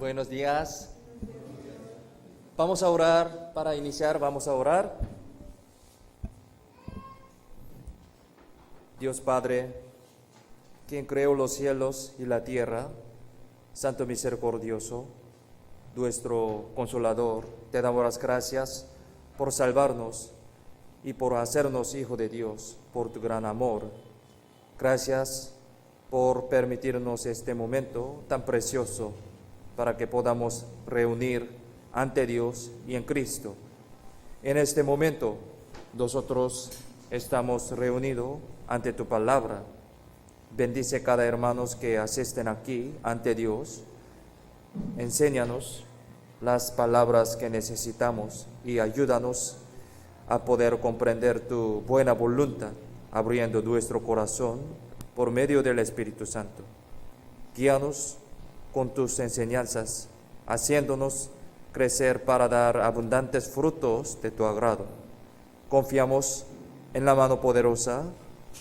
Buenos días. Vamos a orar. Para iniciar, vamos a orar. Dios Padre, quien creó los cielos y la tierra, Santo Misericordioso, nuestro Consolador, te damos las gracias por salvarnos y por hacernos hijo de Dios, por tu gran amor. Gracias por permitirnos este momento tan precioso para que podamos reunir ante Dios y en Cristo. En este momento nosotros estamos reunidos ante tu palabra. Bendice cada hermano que asisten aquí ante Dios. Enséñanos las palabras que necesitamos y ayúdanos a poder comprender tu buena voluntad, abriendo nuestro corazón por medio del Espíritu Santo. Guíanos con tus enseñanzas, haciéndonos crecer para dar abundantes frutos de tu agrado. Confiamos en la mano poderosa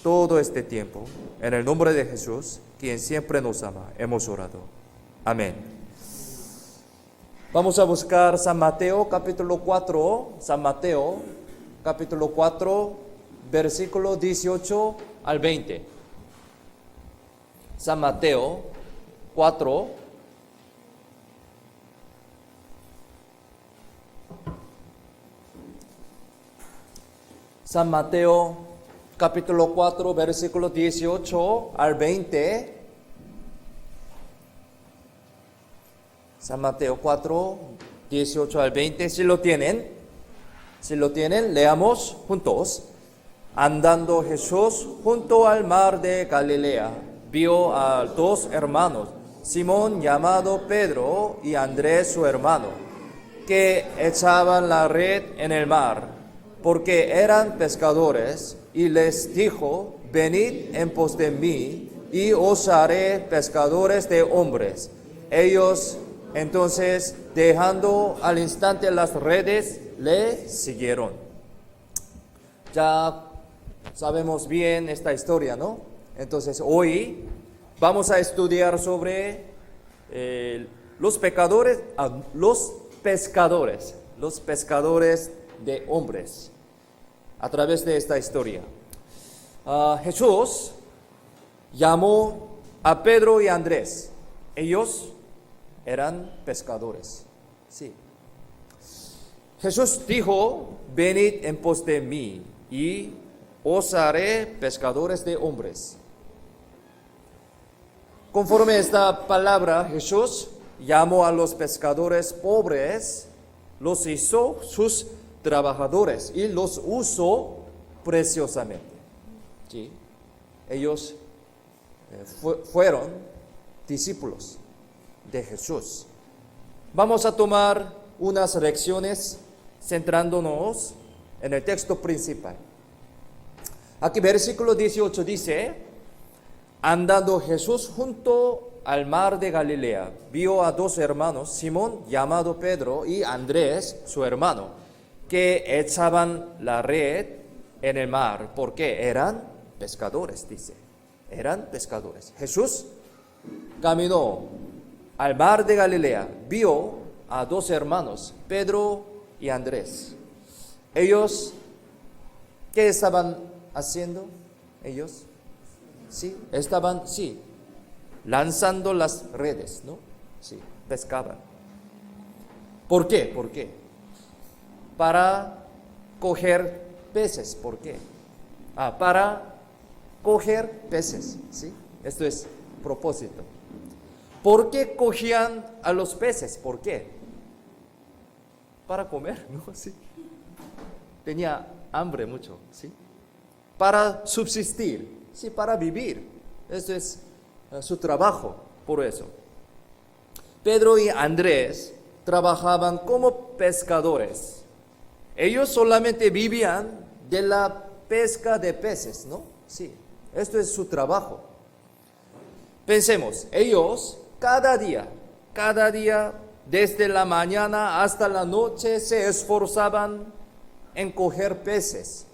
todo este tiempo. En el nombre de Jesús, quien siempre nos ama, hemos orado. Amén. Vamos a buscar San Mateo capítulo 4, San Mateo capítulo 4, versículo 18 al 20. San Mateo 4, San Mateo capítulo 4, versículo 18 al 20. San Mateo 4, 18 al 20. Si lo tienen, leamos juntos. Andando Jesús junto al mar de Galilea, vio a dos hermanos, Simón llamado Pedro y Andrés su hermano, que echaban la red en el mar, porque eran pescadores, y les dijo: venid en pos de mí, y os haré pescadores de hombres. Ellos entonces, dejando al instante las redes, le siguieron. Ya sabemos bien esta historia, ¿no? Entonces hoy vamos a estudiar sobre los pescadores de hombres a través de esta historia. Jesús llamó a Pedro y Andrés. Ellos eran pescadores. Sí. Jesús dijo: venid en pos de mí y os haré pescadores de hombres. Conforme esta palabra, Jesús llamó a los pescadores pobres, los hizo sus trabajadores y los usó preciosamente. ¿Sí? Ellos fueron discípulos de Jesús. Vamos a tomar unas lecciones centrándonos en el texto principal. Aquí versículo 18 dice: andando Jesús junto al mar de Galilea, vio a dos hermanos, Simón llamado Pedro y Andrés su hermano, que echaban la red en el mar, porque eran pescadores, dice. Eran pescadores. Jesús caminó al mar de Galilea, vio a dos hermanos, Pedro y Andrés. Ellos, ¿qué estaban haciendo? Ellos, estaban lanzando las redes, ¿no? Sí, pescaban. ¿Por qué? ¿Por qué? Para coger peces. ¿Por qué? Para coger peces, ¿sí? Esto es propósito. ¿Por qué cogían a los peces? ¿Por qué? Para comer, ¿no? Sí. Tenía hambre mucho, ¿sí? Para subsistir, sí, para vivir. Eso es su trabajo, por eso. Pedro y Andrés trabajaban como pescadores. Ellos solamente vivían de la pesca de peces, ¿no? Sí, esto es su trabajo. Pensemos, ellos cada día, desde la mañana hasta la noche, se esforzaban en coger peces,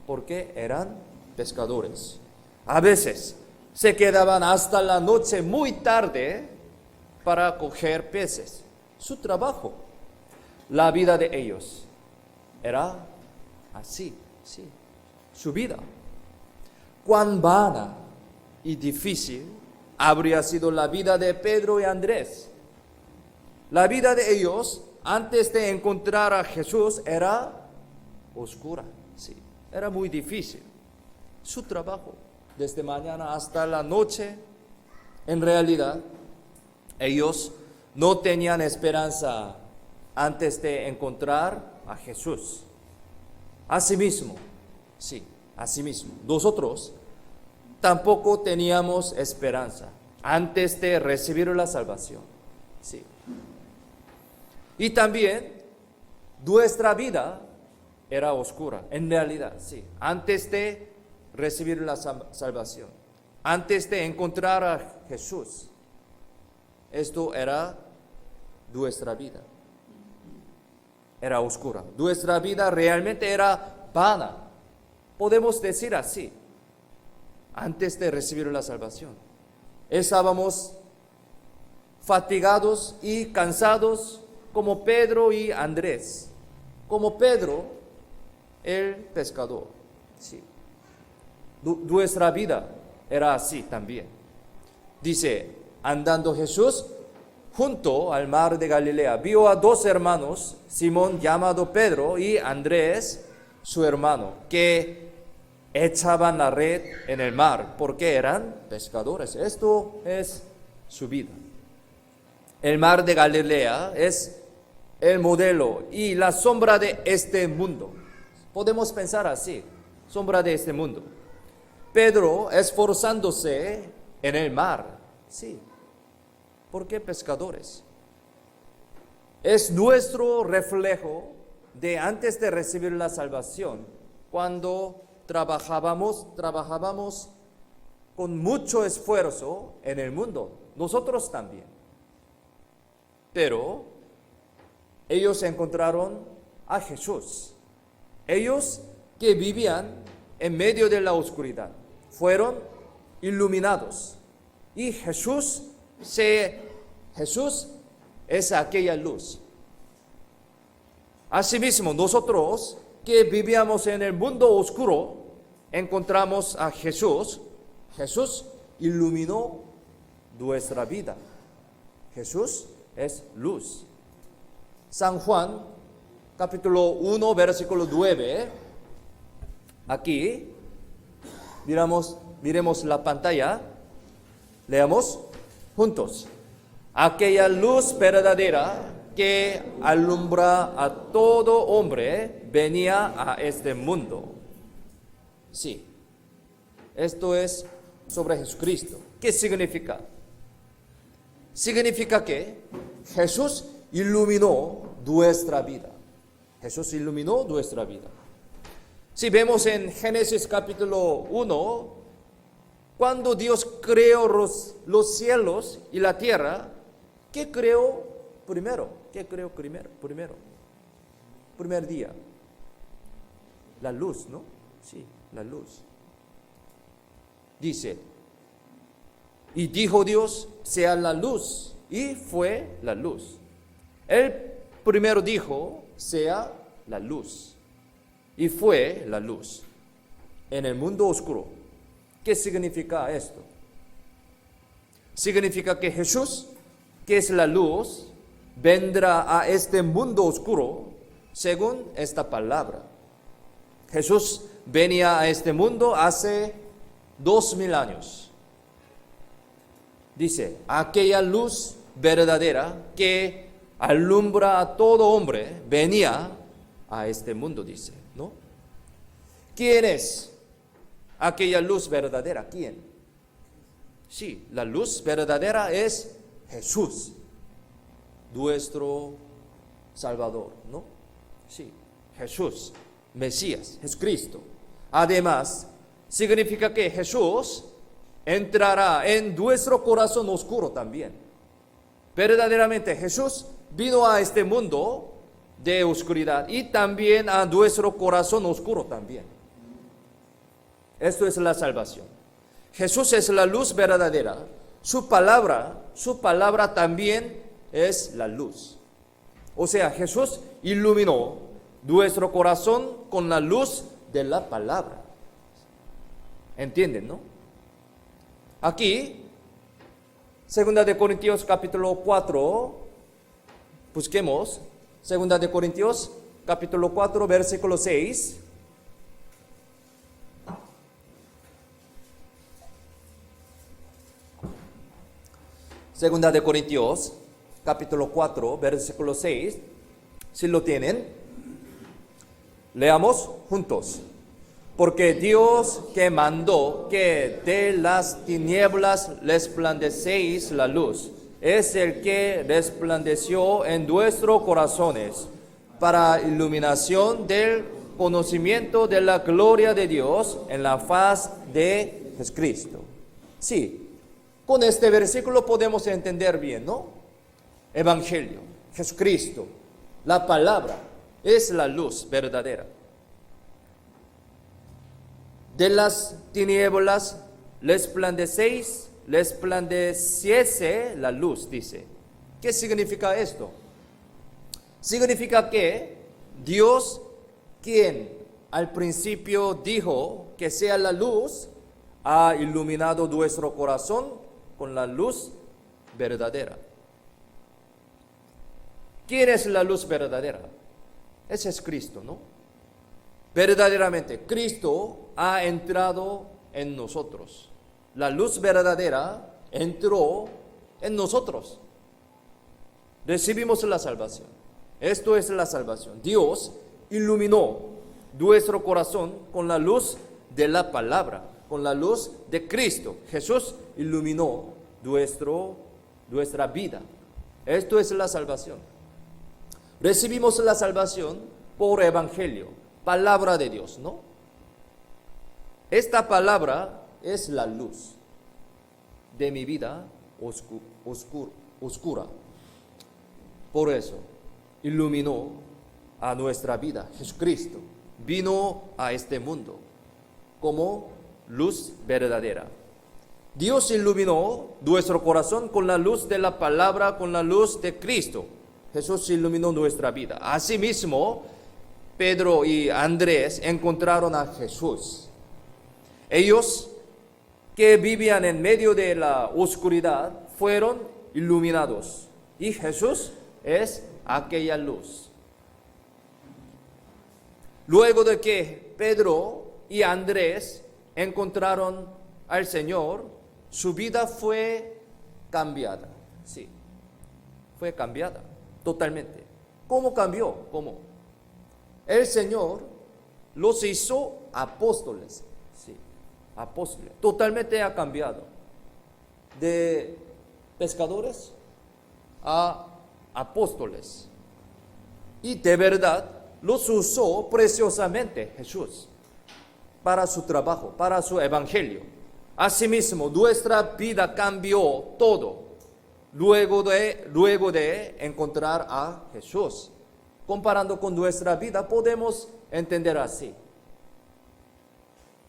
porque eran pescadores. A veces se quedaban hasta la noche muy tarde para coger peces. Su trabajo. La vida de ellos era así, sí. Su vida. Cuán vana y difícil habría sido la vida de Pedro y Andrés. La vida de ellos, antes de encontrar a Jesús, era oscura, sí. Era muy difícil. Su trabajo, desde mañana hasta la noche, en realidad, ellos no tenían esperanza antes de encontrar a Jesús. Asimismo, sí, asimismo, nosotros tampoco teníamos esperanza antes de recibir la salvación. Sí. Y también nuestra vida era oscura, en realidad, sí, antes de recibir la salvación, antes de encontrar a Jesús. Esto era nuestra vida. Era oscura. Nuestra vida realmente era vana. Podemos decir así. Antes de recibir la salvación, estábamos fatigados y cansados como Pedro y Andrés. Como Pedro, el pescador. Sí. Nuestra vida era así también. Dice, andando Jesús junto al mar de Galilea, vio a dos hermanos, Simón llamado Pedro y Andrés, su hermano, que echaban la red en el mar porque eran pescadores. Esto es su vida. El mar de Galilea es el modelo y la sombra de este mundo. Podemos pensar así, sombra de este mundo. Pedro esforzándose en el mar, sí. ¿Por qué pescadores? Es nuestro reflejo de antes de recibir la salvación, cuando trabajábamos con mucho esfuerzo en el mundo, nosotros también. Pero ellos encontraron a Jesús. Ellos que vivían en medio de la oscuridad fueron iluminados. Y Jesús es aquella luz. Asimismo, nosotros que vivíamos en el mundo oscuro, encontramos a Jesús. Jesús iluminó nuestra vida. Jesús es luz. San Juan, capítulo 1, versículo 9. Aquí, miremos la pantalla. Leamos juntos. Aquella luz verdadera que alumbra a todo hombre venía a este mundo. Sí, esto es sobre Jesucristo. ¿Qué significa? Significa que Jesús iluminó nuestra vida. Jesús iluminó nuestra vida. Si vemos en Génesis capítulo 1, cuando Dios creó los cielos y la tierra, ¿qué creó primero? ¿Qué creó primero? Primer día. La luz, ¿no? Sí, la luz. Dice, y dijo Dios, sea la luz, y fue la luz. Él primero dijo, sea la luz, y fue la luz. En el mundo oscuro, ¿qué significa esto? Significa que Jesús, que es la luz, vendrá a este mundo oscuro según esta palabra. Jesús venía a este mundo hace 2000 años. Dice, aquella luz verdadera que alumbra a todo hombre venía a este mundo, dice, ¿no? ¿Quién es aquella luz verdadera? ¿Quién? Sí, la luz verdadera es Jesús, nuestro Salvador, ¿no? Sí, Jesús, Mesías, Jesucristo. Además, significa que Jesús entrará en nuestro corazón oscuro también. Verdaderamente Jesús vino a este mundo de oscuridad y también a nuestro corazón oscuro también. Esto es la salvación. Jesús es la luz verdadera. Su palabra su palabra también es la luz. O sea, Jesús iluminó nuestro corazón con la luz de la palabra. ¿Entienden, no? Aquí, 2 Corintios capítulo 4, busquemos, 2 Corintios capítulo 4, versículo 6. Segunda de Corintios, capítulo 4, versículo 6. Si lo tienen, leamos juntos. Porque Dios que mandó que de las tinieblas resplandecéis la luz, es el que resplandeció en nuestros corazones para iluminación del conocimiento de la gloria de Dios en la faz de Jesucristo. Sí. Con este versículo podemos entender bien, ¿no? Evangelio, Jesucristo, la palabra, es la luz verdadera. De las tinieblas resplandeciese la luz, dice. ¿Qué significa esto? Significa que Dios, quien al principio dijo que sea la luz, ha iluminado nuestro corazón con la luz verdadera. ¿Quién es la luz verdadera? Ese es Cristo, ¿no? Verdaderamente, Cristo ha entrado en nosotros. La luz verdadera entró en nosotros. Recibimos la salvación. Esto es la salvación. Dios iluminó nuestro corazón con la luz de la palabra, con la luz de Cristo. Jesús iluminó nuestra vida. Esto es la salvación. Recibimos la salvación por evangelio, palabra de Dios, ¿no? Esta palabra es la luz de mi vida oscura. Por eso iluminó a nuestra vida. Jesucristo vino a este mundo como luz verdadera. Dios iluminó nuestro corazón con la luz de la palabra, con la luz de Cristo. Jesús iluminó nuestra vida. Asimismo, Pedro y Andrés encontraron a Jesús. Ellos que vivían en medio de la oscuridad fueron iluminados. Y Jesús es aquella luz. Luego de que Pedro y Andrés encontraron al Señor, su vida fue cambiada. Sí, fue cambiada totalmente. ¿Cómo cambió? ¿Cómo? El Señor los hizo apóstoles. Sí, apóstoles. Totalmente ha cambiado. De pescadores a apóstoles. Y de verdad los usó preciosamente Jesús para su trabajo, para su evangelio. Asimismo, nuestra vida cambió todo luego de encontrar a Jesús. Comparando con nuestra vida, podemos entender así.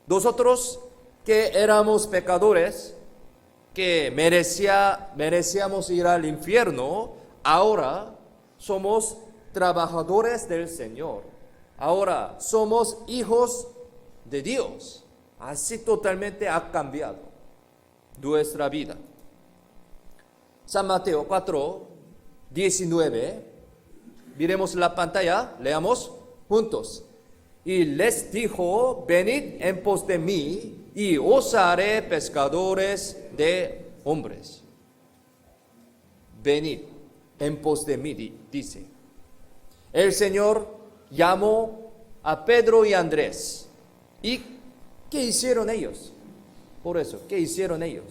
Nosotros que éramos pecadores, que merecíamos ir al infierno, ahora somos trabajadores del Señor. Ahora somos hijos de Dios. Así totalmente ha cambiado nuestra vida. San Mateo 4, 19. Miremos la pantalla, leamos juntos. Y les dijo, venid en pos de mí, y os haré pescadores de hombres. Venid en pos de mí, dice. El Señor llamó a Pedro y Andrés. ¿Y qué hicieron ellos? Por eso, ¿qué hicieron ellos?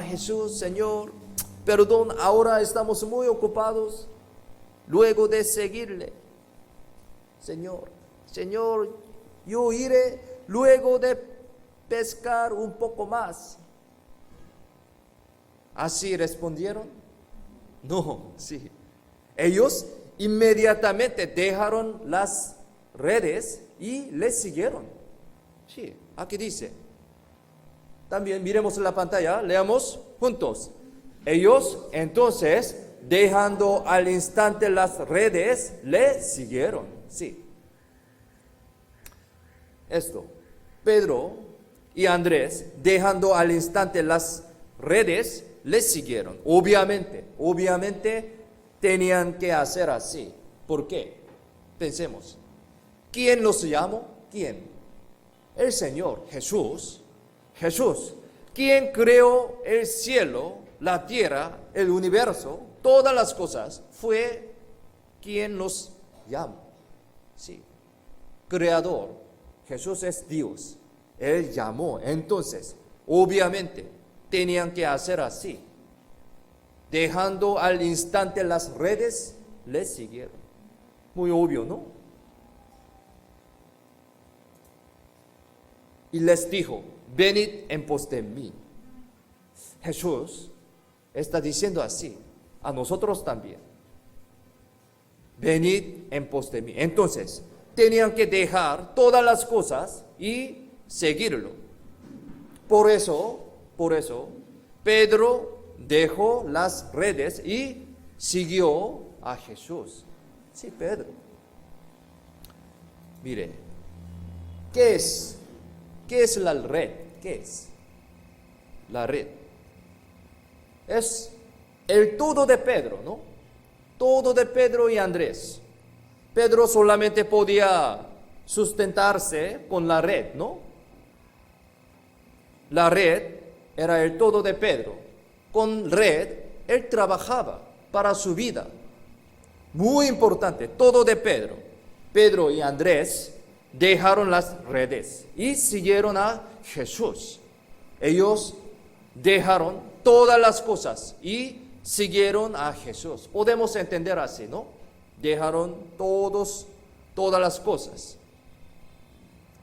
Jesús, Señor, perdón, ahora estamos muy ocupados. Luego de seguirle, Señor, yo iré luego de pescar un poco más. ¿Así respondieron? No, sí. Ellos inmediatamente dejaron las redes y les siguieron. Sí, aquí dice. También miremos la pantalla, leamos juntos. Ellos entonces, dejando al instante las redes, le siguieron. Sí. Esto, Pedro y Andrés, dejando al instante las redes, le siguieron. Obviamente tenían que hacer así. ¿Por qué? Pensemos. ¿Quién los llamó? ¿Quién? El Señor, Jesús. Jesús, quien creó el cielo, la tierra, el universo, todas las cosas, fue quien los llamó. Sí. Creador. Jesús es Dios. Él llamó. Entonces, obviamente, tenían que hacer así. Dejando al instante las redes, le siguieron. Muy obvio, ¿no? Y les dijo, venid en pos de mí. Jesús está diciendo así, a nosotros también. Venid en pos de mí. Entonces, tenían que dejar todas las cosas y seguirlo. Por eso, Pedro dejó las redes y siguió a Jesús. Sí, Pedro. Mire, ¿qué es la red? ¿Qué es? La red. Es el todo de Pedro, ¿no? Todo de Pedro y Andrés. Pedro solamente podía sustentarse con la red, ¿no? La red era el todo de Pedro. Con red, él trabajaba para su vida. Muy importante, todo de Pedro. Pedro y Andrés dejaron las redes y siguieron a Jesús. Ellos dejaron todas las cosas y siguieron a Jesús. Podemos entender así, ¿no? Dejaron todas las cosas.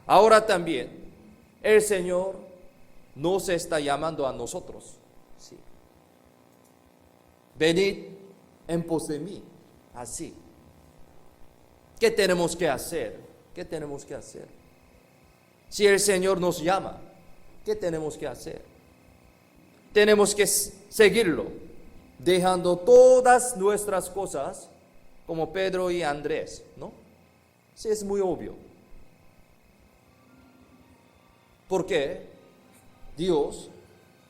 Ahora también el Señor nos está llamando a nosotros. Sí. Venid en pos de mí. Así. ¿Qué tenemos que hacer? ¿Qué tenemos que hacer? Si el Señor nos llama, ¿qué tenemos que hacer? Tenemos que seguirlo, dejando todas nuestras cosas, como Pedro y Andrés, ¿no? Sí, es muy obvio. Porque Dios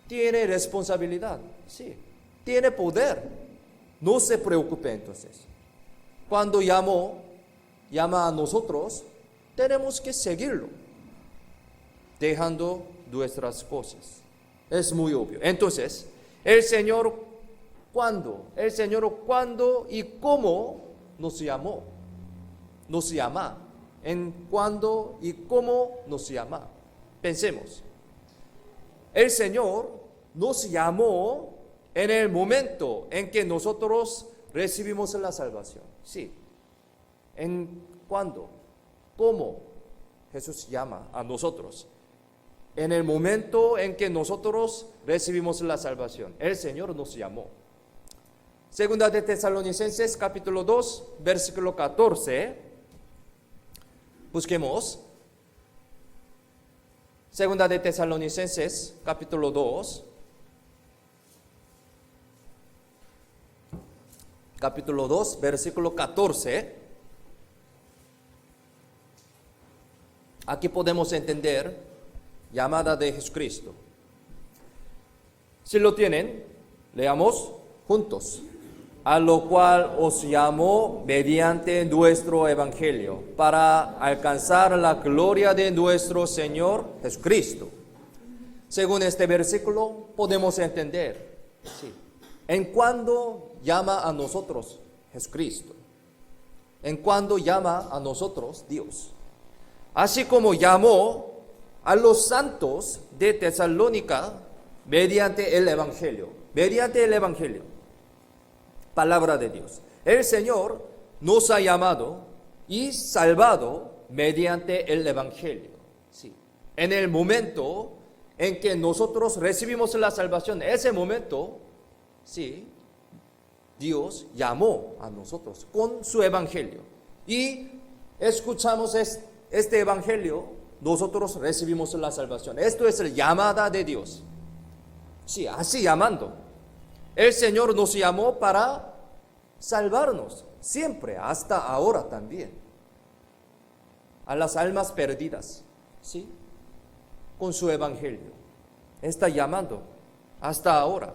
tiene responsabilidad, sí, tiene poder. No se preocupe entonces. Cuando llama a nosotros, tenemos que seguirlo, dejando nuestras cosas. Es muy obvio. Entonces, el Señor, ¿cuándo y cómo nos llamó? Nos llama. ¿En cuándo y cómo nos llama? Pensemos. El Señor nos llamó en el momento en que nosotros recibimos la salvación. Sí. ¿En cuándo? ¿Cómo Jesús llama a nosotros? En el momento en que nosotros recibimos la salvación. El Señor nos llamó. Segunda de Tesalonicenses, capítulo 2, versículo 14. Busquemos. Segunda de Tesalonicenses, capítulo 2. Capítulo 2, versículo 14. Aquí podemos entender llamada de Jesucristo. Si lo tienen, leamos juntos. A lo cual os llamó mediante nuestro evangelio, para alcanzar la gloria de nuestro Señor Jesucristo. Según este versículo, podemos entender, sí, en cuándo llama a nosotros Jesucristo, en cuándo llama a nosotros Dios. Así como llamó a los santos de Tesalónica mediante el evangelio, palabra de Dios. El Señor nos ha llamado y salvado mediante el evangelio. Sí. En el momento en que nosotros recibimos la salvación, ese momento, sí, Dios llamó a nosotros con su evangelio. Y escuchamos este evangelio, nosotros recibimos la salvación. Esto es la llamada de Dios. Sí, así llamando. El Señor nos llamó para salvarnos, siempre, hasta ahora también. A las almas perdidas, ¿sí? Con su evangelio. Está llamando hasta ahora.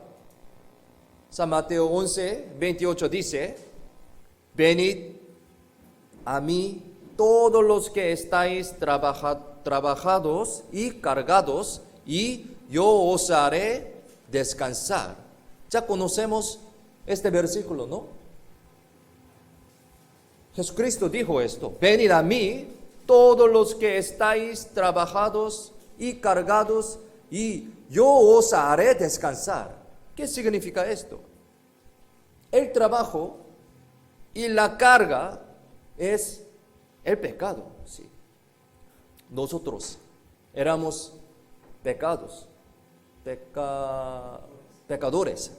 San Mateo 11, 28 dice: venid a mí todos los que estáis trabajados y cargados, y yo os haré descansar. Ya conocemos este versículo, ¿no? Jesucristo dijo esto: venid a mí todos los que estáis trabajados y cargados, y yo os haré descansar. ¿Qué significa esto? El trabajo y la carga es el pecado, sí. Nosotros éramos pecadores,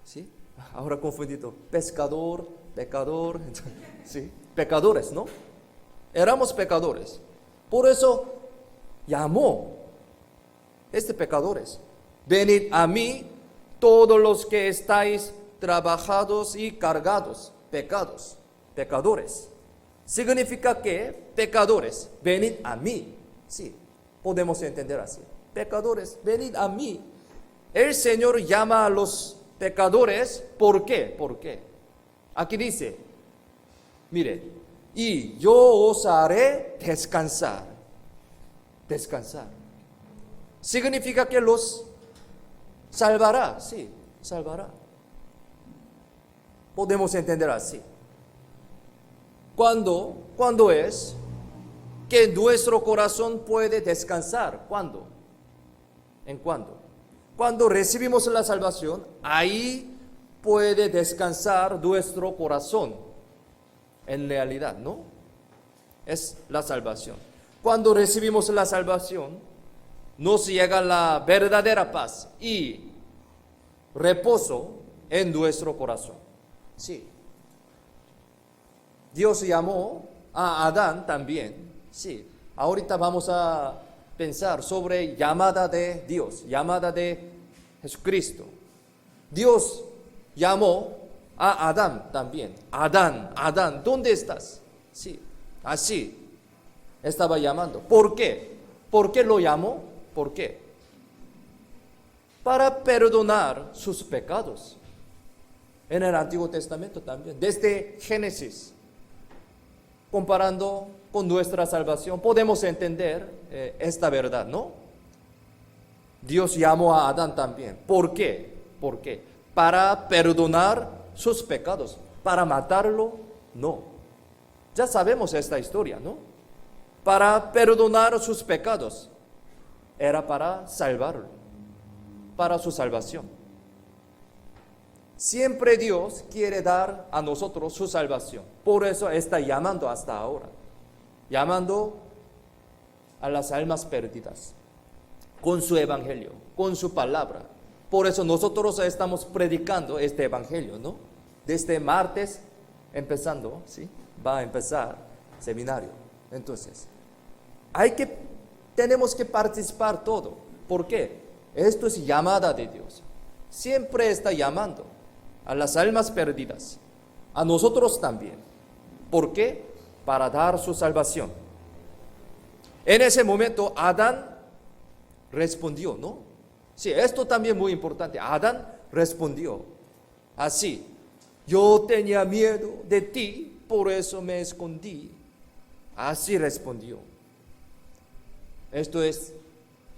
¿sí? Ahora confundido, pescador, pecador, sí, pecadores, ¿no? Éramos pecadores. Por eso llamó pecadores: venid a mí todos los que estáis trabajados y cargados, pecadores. Significa que pecadores, venid a mí. Sí, podemos entender así. Pecadores, venid a mí. El Señor llama a los pecadores, ¿por qué? ¿Por qué? Aquí dice, mire, y yo os haré descansar. Descansar. Significa que los salvará, sí, salvará. Podemos entender así. ¿Cuándo es que nuestro corazón puede descansar? ¿Cuándo? ¿En cuándo? Cuando recibimos la salvación, ahí puede descansar nuestro corazón. En realidad, ¿no? Es la salvación. Cuando recibimos la salvación, nos llega la verdadera paz y reposo en nuestro corazón. Sí. Dios llamó a Adán también. Sí. Ahorita vamos a pensar sobre llamada de Dios, llamada de Jesucristo. Dios llamó a Adán también. Adán, ¿dónde estás? Sí. Así estaba llamando. ¿Por qué? ¿Por qué lo llamó? ¿Por qué? Para perdonar sus pecados. En el Antiguo Testamento también, desde Génesis, comparando con nuestra salvación, podemos entender esta verdad, ¿no? Dios llamó a Adán también. ¿Por qué? ¿Por qué? Para perdonar sus pecados. Para matarlo, no. Ya sabemos esta historia, ¿no? Para perdonar sus pecados. Era para salvarlo, para su salvación. Siempre Dios quiere dar a nosotros su salvación. Por eso está llamando hasta ahora. Llamando a las almas perdidas. Con su evangelio, con su palabra. Por eso nosotros estamos predicando este evangelio, ¿no? Desde martes empezando, ¿sí? Va a empezar seminario. Entonces, tenemos que participar todo. ¿Por qué? Esto es llamada de Dios. Siempre está llamando a las almas perdidas, a nosotros también. ¿Por qué? Para dar su salvación. En ese momento Adán respondió, ¿no? Sí, esto también es muy importante. Adán respondió así: yo tenía miedo de ti, por eso me escondí. Así respondió. Esto es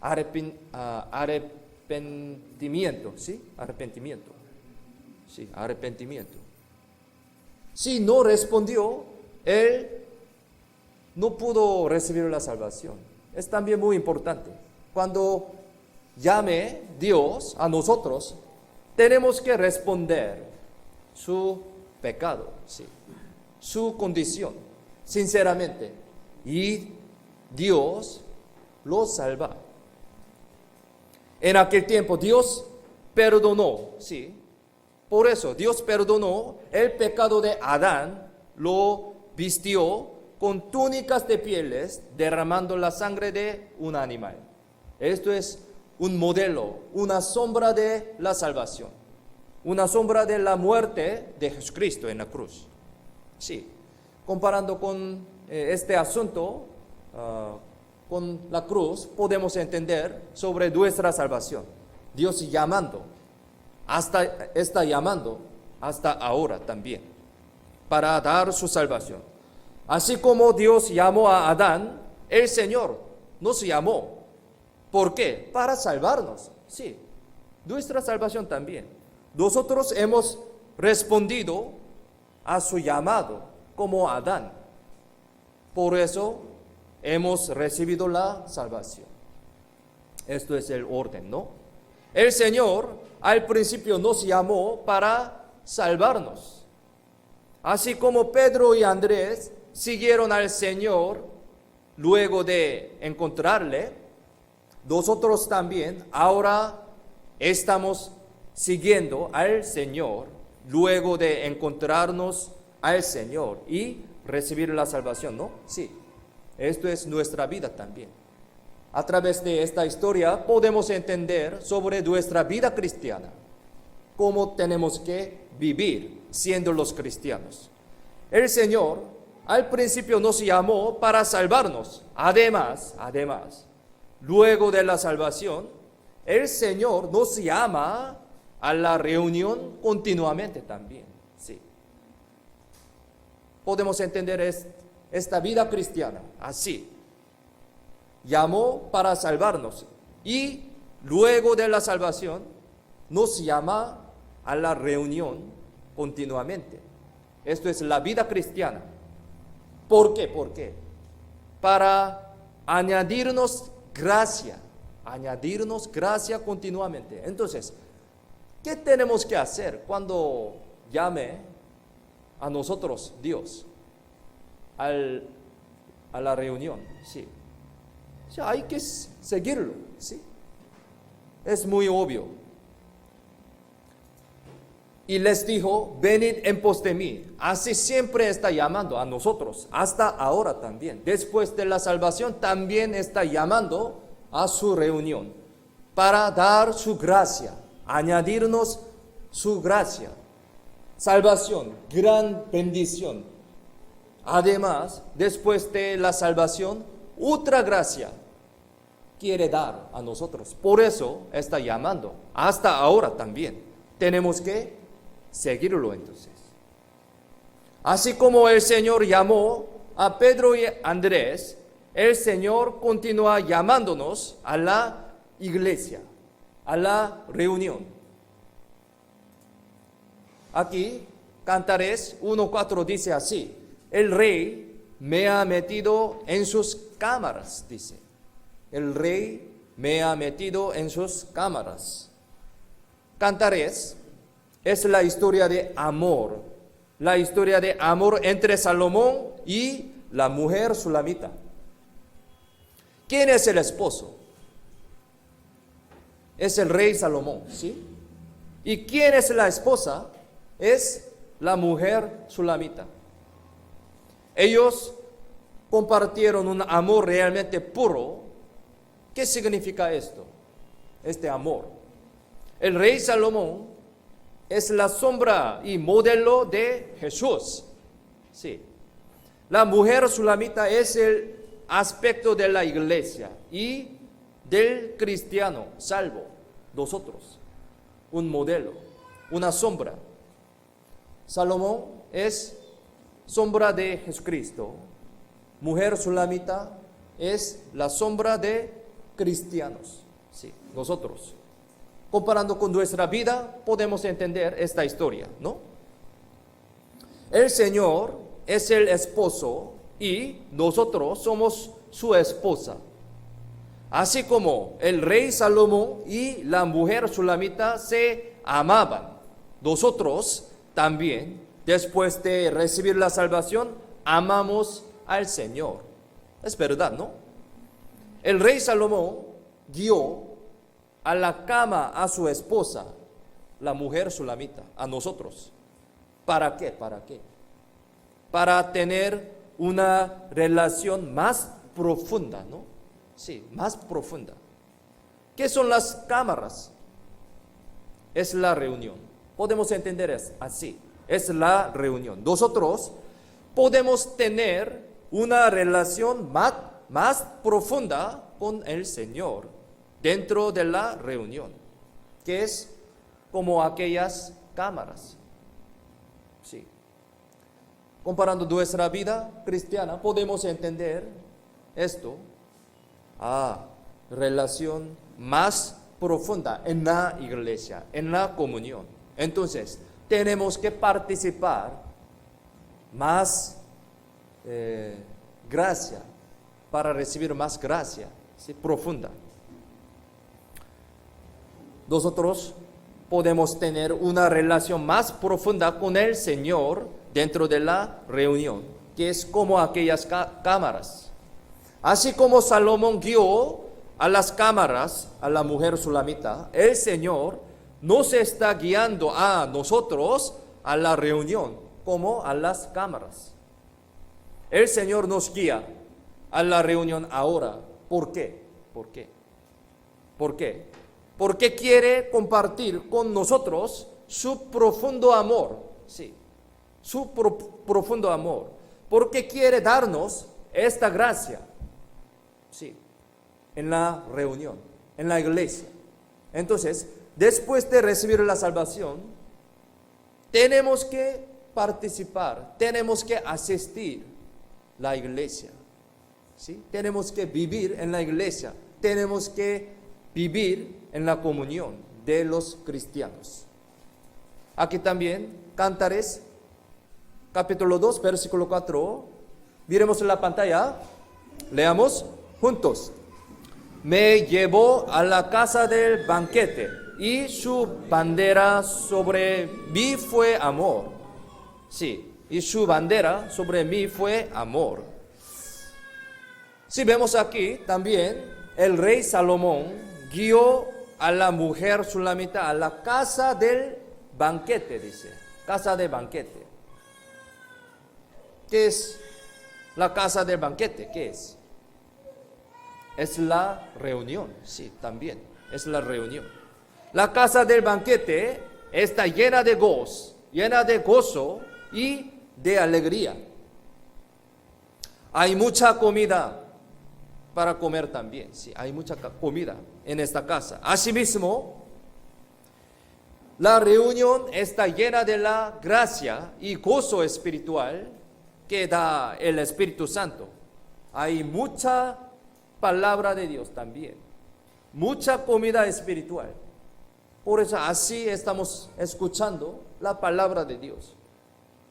arrepentimiento, ¿sí? Arrepentimiento. Sí, arrepentimiento. Si no respondió, él no pudo recibir la salvación. Es también muy importante. Cuando llame Dios a nosotros, tenemos que responder su pecado, sí, su condición, sinceramente. Y Dios lo salva. En aquel tiempo Dios perdonó, sí. Por eso Dios perdonó el pecado de Adán, lo vistió con túnicas de pieles, derramando la sangre de un animal. Esto es un modelo, una sombra de la salvación. una sombra de la muerte de Jesucristo en la cruz. Sí, comparando con este asunto, con la cruz, podemos entender sobre nuestra salvación. Dios está llamando hasta ahora también, para dar su salvación. Así como Dios llamó a Adán, el Señor nos llamó. ¿Por qué? Para salvarnos. Sí, nuestra salvación también. Nosotros hemos respondido a su llamado como Adán. Por eso hemos recibido la salvación. Esto es el orden, ¿no? El Señor al principio nos llamó para salvarnos. Así como Pedro y Andrés siguieron al Señor luego de encontrarle, nosotros también ahora estamos siguiendo al Señor luego de encontrarnos al Señor y recibir la salvación, ¿no? Sí, esto es nuestra vida también. A través de esta historia podemos entender sobre nuestra vida cristiana, cómo tenemos que vivir siendo los cristianos. El Señor al principio nos llamó para salvarnos. Además, luego de la salvación, el Señor nos llama a la reunión continuamente también. Sí. Podemos entender esta vida cristiana así. Llamó para salvarnos y luego de la salvación nos llama a la reunión continuamente. Esto es la vida cristiana. ¿Por qué? ¿Por qué? Para añadirnos gracia continuamente. Entonces, ¿qué tenemos que hacer cuando llame a nosotros Dios a la reunión? Sí. O sea, hay que seguirlo, ¿sí? Es muy obvio. Y les dijo, venid en pos de mí. Así siempre está llamando a nosotros, hasta ahora también. Después de la salvación también está llamando a su reunión para dar su gracia, añadirnos su gracia, salvación, gran bendición. Además, después de la salvación, otra gracia quiere dar a nosotros. Por eso está llamando, hasta ahora también. Tenemos que seguirlo entonces. Así como el Señor llamó a Pedro y Andrés, el Señor continúa llamándonos a la iglesia, a la reunión. Aquí, Cantares 1:4 dice así: el Rey me ha metido en sus cámaras, dice. El Rey me ha metido en sus cámaras. Cantares es la historia de amor entre Salomón y la mujer sulamita. ¿Quién es el esposo? Es el rey Salomón, ¿sí? ¿Y quién es la esposa? Es la mujer sulamita. Ellos compartieron un amor realmente puro. ¿Qué significa esto? Este amor. El rey Salomón es la sombra y modelo de Jesús. Sí. La mujer sulamita es el aspecto de la iglesia y del cristiano salvo, nosotros. Un modelo, una sombra. Salomón es sombra de Jesucristo. Mujer sulamita es la sombra de cristianos. Sí, nosotros. Comparando con nuestra vida, podemos entender esta historia, ¿no? El Señor es el esposo y nosotros somos su esposa. Así como el rey Salomón y la mujer sulamita se amaban, nosotros también, después de recibir la salvación, amamos al Señor. Es verdad, ¿no? El rey Salomón guió a la cama a su esposa, la mujer sulamita, a nosotros. ¿Para qué? ¿Para qué? Para tener una relación más profunda, ¿no? Sí, más profunda. ¿Qué son las cámaras? Es la reunión. Podemos entender así. Es la reunión. Nosotros podemos tener una relación más profunda con el Señor dentro de la reunión, que es como aquellas cámaras. Sí. Comparando nuestra vida cristiana, podemos entender esto. Relación más profunda en la iglesia, en la comunión. Entonces, tenemos que participar más gracia, para recibir más gracia, ¿sí? Profunda. Nosotros podemos tener una relación más profunda con el Señor dentro de la reunión, que es como aquellas cámaras. Así como Salomón guió a las cámaras, a la mujer sulamita, el Señor nos está guiando a nosotros a la reunión, como a las cámaras. El Señor nos guía a la reunión ahora. ¿Por qué? ¿Por qué? ¿Por qué? Porque quiere compartir con nosotros su profundo amor. Sí, su profundo amor. Porque quiere darnos esta gracia. Sí, en la reunión, en la iglesia. Entonces, después de recibir la salvación, tenemos que participar, tenemos que asistir a la iglesia. ¿Sí? Tenemos que vivir en la iglesia, tenemos que vivir en la comunión de los cristianos. Aquí también, Cantares, capítulo 2, versículo 4. Miremos en la pantalla, leamos juntos. Me llevó a la casa del banquete y su bandera sobre mí fue amor. Sí, y su bandera sobre mí fue amor. Si vemos aquí también, el rey Salomón guió a la mujer sulamita a la casa del banquete, dice, casa de banquete. ¿Qué es la casa del banquete? ¿Qué es? Es la reunión, sí, también, es la reunión. La casa del banquete está llena de gozo y de alegría. Hay mucha comida para comer también, sí, hay mucha comida en esta casa. Asimismo, la reunión está llena de la gracia y gozo espiritual que da el Espíritu Santo. Hay mucha palabra de Dios también, mucha comida espiritual. Por eso así estamos escuchando la palabra de Dios.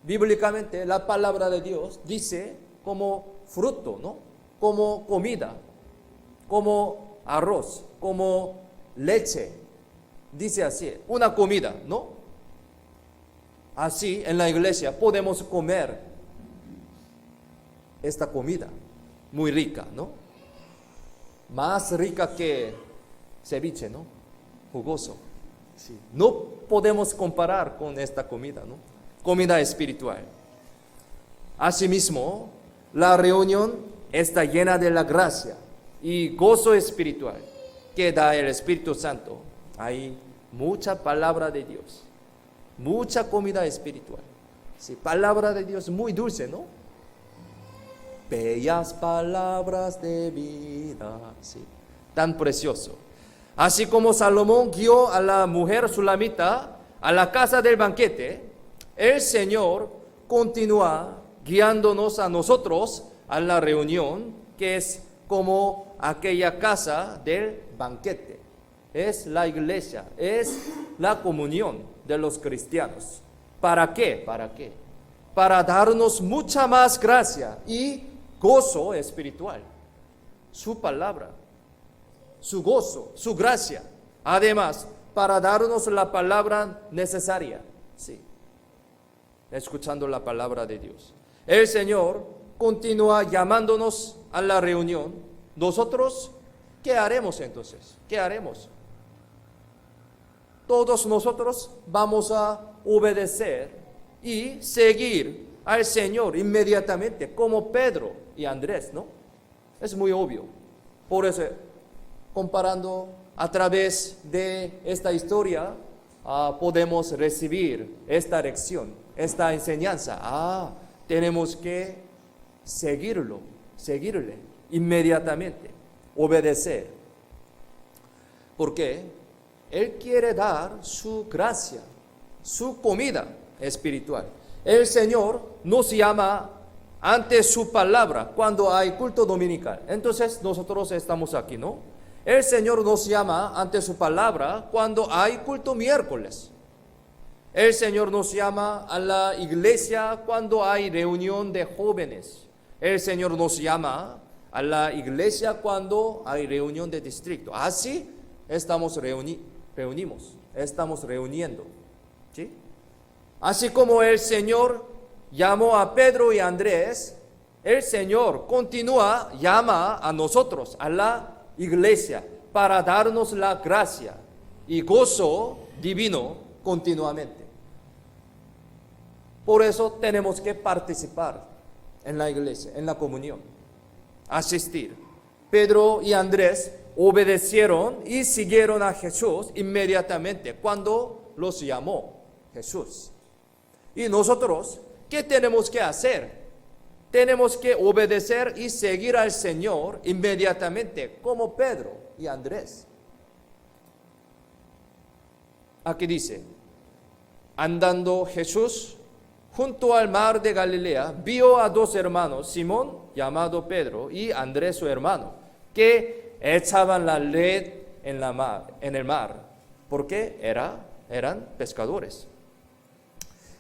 Bíblicamente la palabra de Dios dice como fruto, ¿no? Como comida, como arroz, como leche. Dice así, una comida, ¿no? Así en la iglesia podemos comer esta comida muy rica, ¿no? Más rica que ceviche, ¿no? Jugoso. Sí. No podemos comparar con esta comida, ¿no? Comida espiritual. Asimismo, la reunión está llena de la gracia y gozo espiritual que da el Espíritu Santo. Hay mucha palabra de Dios, mucha comida espiritual. Sí, palabra de Dios muy dulce, ¿no? Bellas palabras de vida, sí, tan precioso. Así como Salomón guió a la mujer sulamita a la casa del banquete, el Señor continúa guiándonos a nosotros a la reunión, que es como aquella casa del banquete. Es la iglesia, es la comunión de los cristianos. ¿Para qué? ¿Para qué? Para darnos mucha más gracia y gozo espiritual. Su palabra, su gozo, su gracia. Además, para darnos la palabra necesaria. Sí. Escuchando la palabra de Dios. El Señor continúa llamándonos a la reunión. Nosotros, ¿qué haremos entonces? ¿Qué haremos? Todos nosotros vamos a obedecer y seguir al Señor inmediatamente, como Pedro y Andrés, ¿no? Es muy obvio. Por eso, comparando a través de esta historia podemos recibir esta lección, esta enseñanza? Tenemos que seguirle inmediatamente, obedecer. Porque Él quiere dar su gracia, su comida espiritual. El Señor nos llama ante su palabra cuando hay culto dominical. Entonces nosotros estamos aquí, ¿no? El Señor nos llama ante su palabra cuando hay culto miércoles. El Señor nos llama a la iglesia cuando hay reunión de jóvenes. El Señor nos llama a la iglesia cuando hay reunión de distrito. Así estamos estamos reuniendo. ¿Sí? Así como el Señor llamó a Pedro y Andrés, el Señor llama a nosotros, a la iglesia, para darnos la gracia y gozo divino continuamente. Por eso tenemos que participar en la iglesia, en la comunión, asistir. Pedro y Andrés obedecieron y siguieron a Jesús inmediatamente cuando los llamó Jesús. Y nosotros, ¿qué tenemos que hacer? Tenemos que obedecer y seguir al Señor inmediatamente, como Pedro y Andrés. Aquí dice, andando Jesús junto al mar de Galilea, vio a dos hermanos, Simón, llamado Pedro, y Andrés su hermano, que echaban la red en el mar, porque eran pescadores.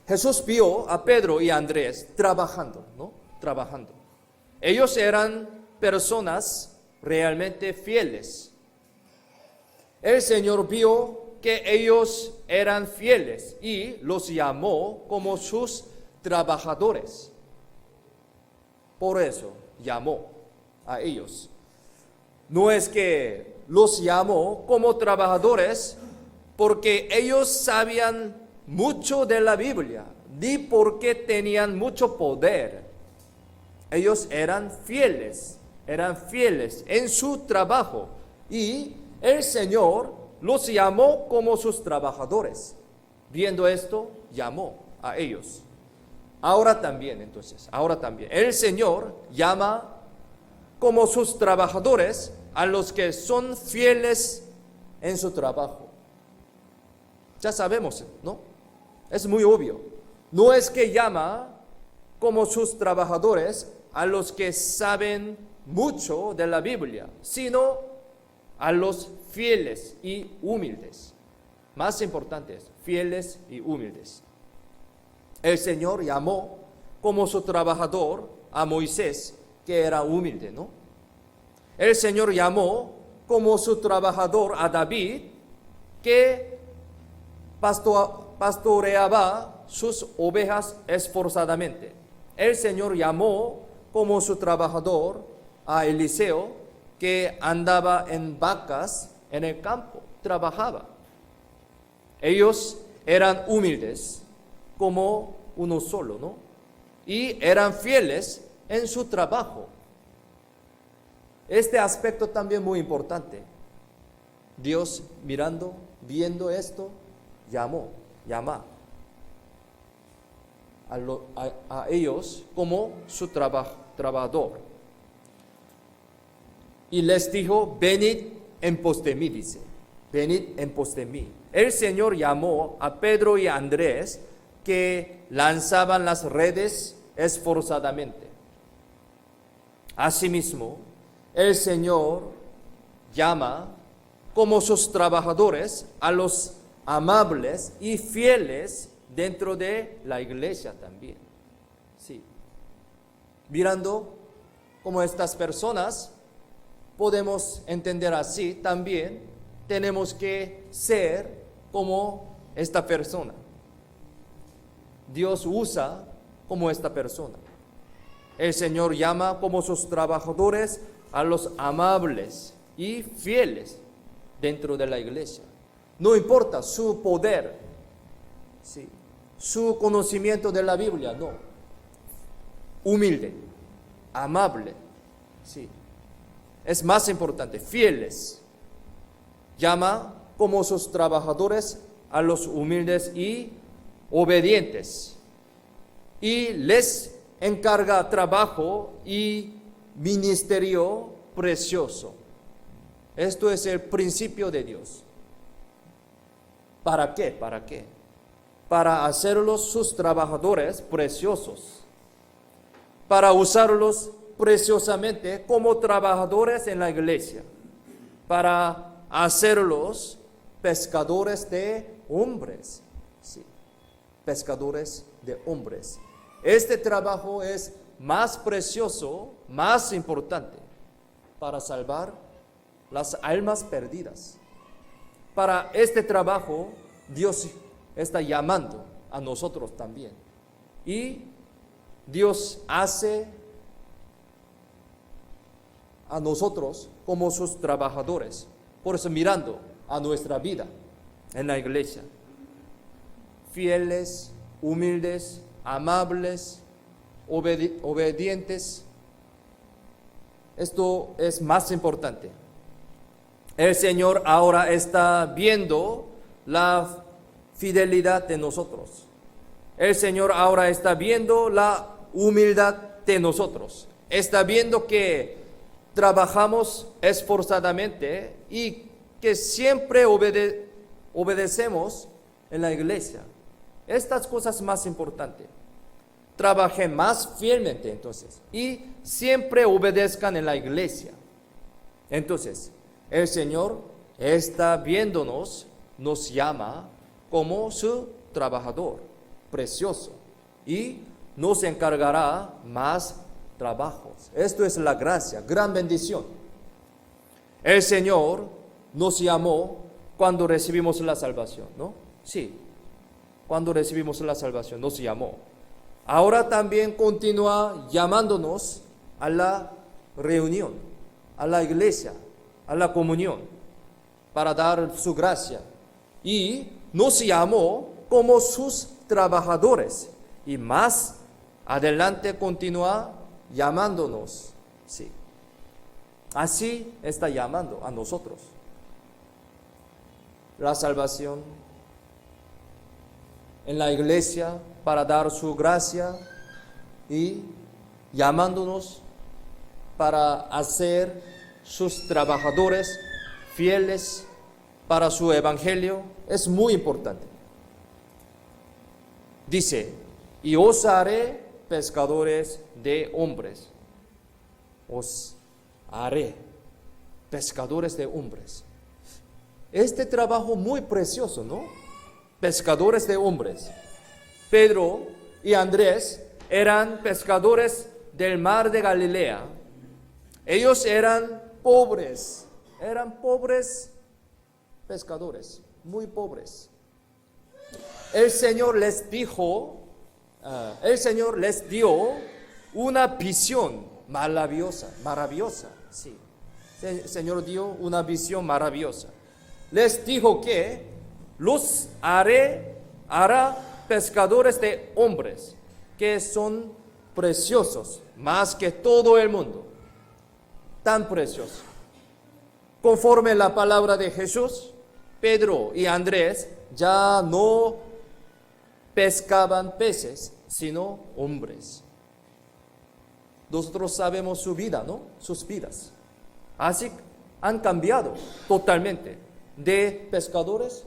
Jesús vio a Pedro y Andrés trabajando. Ellos eran personas realmente fieles. El Señor vio que ellos eran fieles y los llamó como sus trabajadores. Por eso llamó a ellos. No es que los llamó como trabajadores porque ellos sabían mucho de la Biblia, ni porque tenían mucho poder. Ellos eran fieles en su trabajo y el Señor los llamó como sus trabajadores. Viendo esto, llamó a ellos. Ahora también, el Señor llama como sus trabajadores a los que son fieles en su trabajo. Ya sabemos, ¿no? Es muy obvio. No es que llama como sus trabajadores a los que saben mucho de la Biblia, sino a los fieles y humildes. Más importante es, fieles y humildes. El Señor llamó como su trabajador a Moisés, que era humilde, ¿no? El Señor llamó como su trabajador a David, que pastoreaba sus ovejas esforzadamente. El Señor llamó como su trabajador a Eliseo, que andaba en vacas en el campo, trabajaba. Ellos eran humildes como uno solo, ¿no? Y eran fieles en su trabajo. Este aspecto también muy importante. Dios viendo esto, llama a ellos como su trabajador. Y les dijo, venid en pos de mí, dice. Venid en pos de mí. El Señor llamó a Pedro y a Andrés, que lanzaban las redes esforzadamente. Asimismo, el Señor llama como sus trabajadores a los amables y fieles dentro de la iglesia también. Sí. Mirando cómo estas personas podemos entender así, también tenemos que ser como esta persona. Dios usa como esta persona. El Señor llama como sus trabajadores a los amables y fieles dentro de la iglesia. No importa su poder, sí, su conocimiento de la Biblia, no. Humilde, amable, sí. Es más importante, fieles. Llama como sus trabajadores a los humildes y obedientes, y les encarga trabajo y ministerio precioso. Esto es el principio de Dios. ¿Para qué? ¿Para qué? Para hacerlos sus trabajadores preciosos, para usarlos preciosamente como trabajadores en la iglesia, para hacerlos pescadores de hombres. Sí, pescadores de hombres. Este trabajo es más precioso, más importante para salvar las almas perdidas. Para este trabajo Dios está llamando a nosotros también. Y Dios hace a nosotros como sus trabajadores. Por eso mirando a nuestra vida en la iglesia, fieles, humildes, amables, obedientes, esto es más importante. El Señor ahora está viendo la fidelidad de nosotros. El Señor ahora está viendo la humildad de nosotros. Está viendo que trabajamos esforzadamente y que siempre obedecemos en la iglesia. Estas cosas más importantes. Trabajen más fielmente entonces y siempre obedezcan en la iglesia. Entonces, el Señor está viéndonos, nos llama como su trabajador precioso y nos encargará más trabajos. Esto es la gracia, gran bendición. El Señor nos llamó cuando recibimos la salvación, ¿no? Sí, cuando recibimos la salvación nos llamó. Ahora también continúa llamándonos a la reunión, a la iglesia, a la comunión, para dar su gracia. Y nos llamó como sus trabajadores. Y más adelante continúa llamándonos. Sí. Así está llamando a nosotros. La salvación en la iglesia para dar su gracia y llamándonos para hacer sus trabajadores fieles para su evangelio es muy importante. Dice, y os haré pescadores de hombres. Os haré pescadores de hombres. Este trabajo muy precioso, ¿no? Pescadores de hombres. Pedro y Andrés eran pescadores del mar de Galilea. Ellos eran pobres pescadores, muy pobres. El Señor les dijo, el Señor les dio una visión maravillosa, sí. El Señor dio una visión maravillosa. Les dijo que los hará pescadores de hombres, que son preciosos, más que todo el mundo. Tan precioso. Conforme la palabra de Jesús, Pedro y Andrés ya no pescaban peces, sino hombres. Nosotros sabemos su vida, ¿no? Sus vidas. Así han cambiado totalmente de pescadores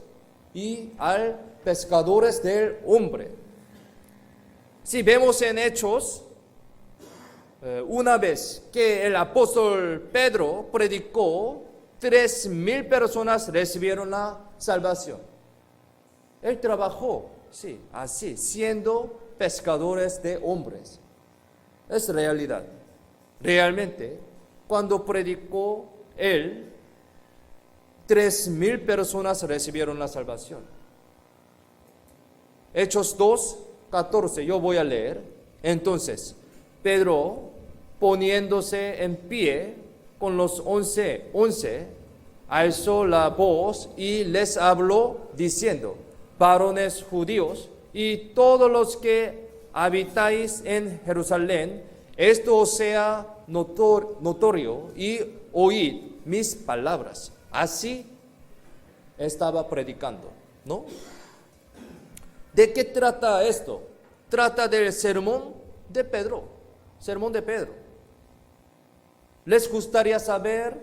y al pescadores del hombre. Si vemos en Hechos, una vez que el apóstol Pedro predicó, 3,000 personas recibieron la salvación. Él trabajó, sí, así, siendo pescadores de hombres. Es realidad. Realmente, cuando predicó él, 3,000 personas recibieron la salvación. Hechos 2:14, yo voy a leer. Entonces, Pedro, poniéndose en pie con los 11, alzó la voz y les habló diciendo: varones judíos y todos los que habitáis en Jerusalén, esto os sea notorio y oíd mis palabras. Así estaba predicando. ¿no? ¿De qué trata esto? Trata del sermón de Pedro. Sermón de Pedro. ¿Les gustaría saber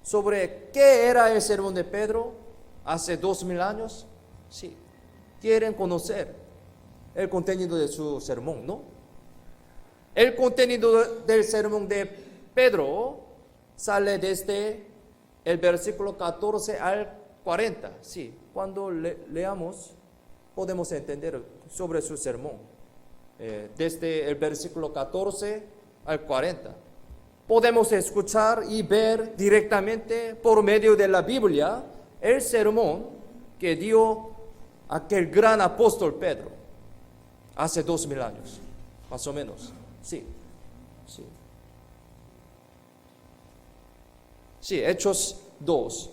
sobre qué era el sermón de Pedro hace 2000 años? Sí. Quieren conocer el contenido de su sermón, ¿no? El contenido del sermón de Pedro sale desde el versículo 14 al 40. Sí, cuando leamos podemos entender sobre su sermón. Desde el versículo 14 al 40. Podemos escuchar y ver directamente por medio de la Biblia el sermón que dio aquel gran apóstol Pedro hace 2000 años, más o menos. Sí, sí. Sí, Hechos 2,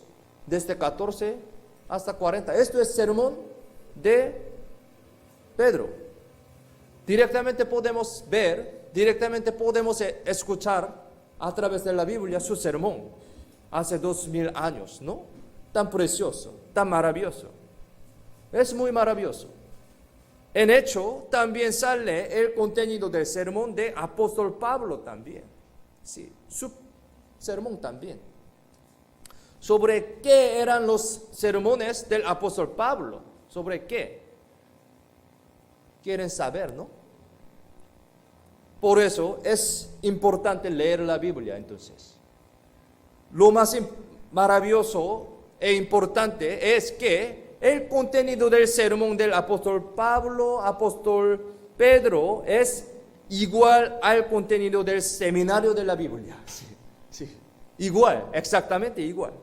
desde 14 hasta 40. Esto es sermón de Pedro. Directamente podemos ver, directamente podemos escuchar a través de la Biblia su sermón hace 2000 años, ¿no? Tan precioso, tan maravilloso. Es muy maravilloso. En hecho, también sale el contenido del sermón de apóstol Pablo también. Sí, su sermón también. ¿Sobre qué eran los sermones del apóstol Pablo? ¿Sobre qué? Quieren saber, ¿no? Por eso es importante leer la Biblia, entonces. Lo más maravilloso e importante es que el contenido del sermón del apóstol Pablo, apóstol Pedro, es igual al contenido del seminario de la Biblia. Sí, sí. Igual, exactamente igual.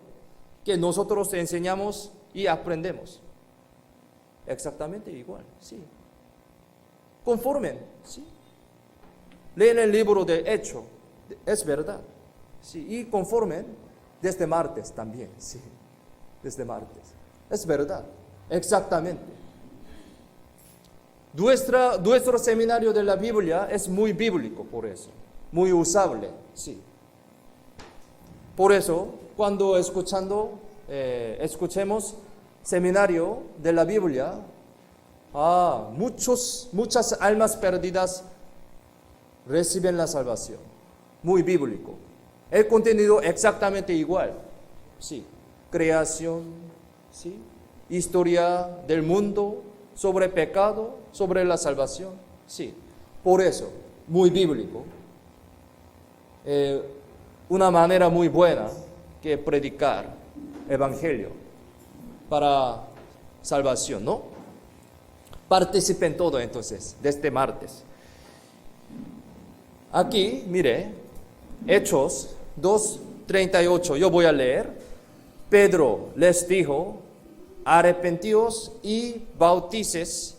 Que nosotros enseñamos y aprendemos. Exactamente igual, sí. Conformen, sí. Leen el libro de Hechos, es verdad. Sí, y conformen desde martes también, sí. Desde martes. Es verdad, exactamente. Nuestro seminario de la Biblia es muy bíblico por eso, muy usable, sí. Por eso, cuando escuchemos seminario de la Biblia, muchas almas perdidas reciben la salvación. Muy bíblico. El contenido exactamente igual. Sí. Creación, sí. Historia del mundo, sobre pecado, sobre la salvación. Sí. Por eso, muy bíblico. Una manera muy buena que predicar evangelio para salvación, ¿no? Participen todo entonces, desde martes. Aquí, mire, Hechos 2:38, yo voy a leer. Pedro les dijo, arrepentíos y bautícese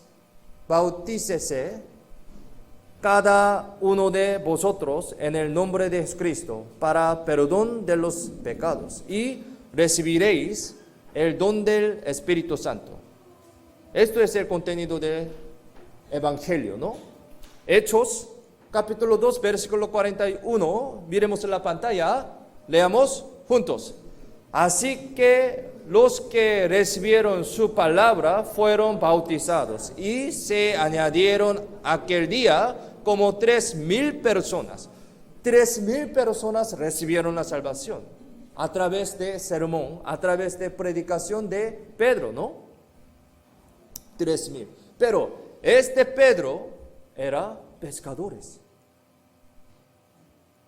cada uno de vosotros en el nombre de Jesucristo para perdón de los pecados y recibiréis el don del Espíritu Santo. Esto es el contenido del Evangelio, ¿no? Hechos capítulo 2, versículo 41, miremos en la pantalla, leamos juntos. Así que los que recibieron su palabra fueron bautizados y se añadieron aquel día como 3000 personas. 3000 personas recibieron la salvación a través de sermón, a través de predicación de Pedro, ¿no? 3000. Pero este Pedro era pescadores.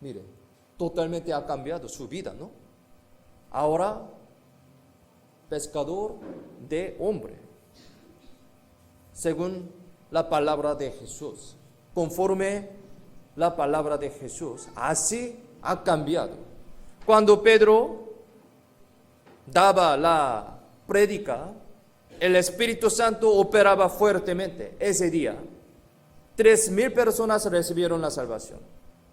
Mire, totalmente ha cambiado su vida, ¿no? Ahora, pescador de hombre, según la palabra de Jesús, conforme la palabra de Jesús, así ha cambiado. Cuando Pedro daba la prédica, el Espíritu Santo operaba fuertemente ese día. 3000 personas recibieron la salvación.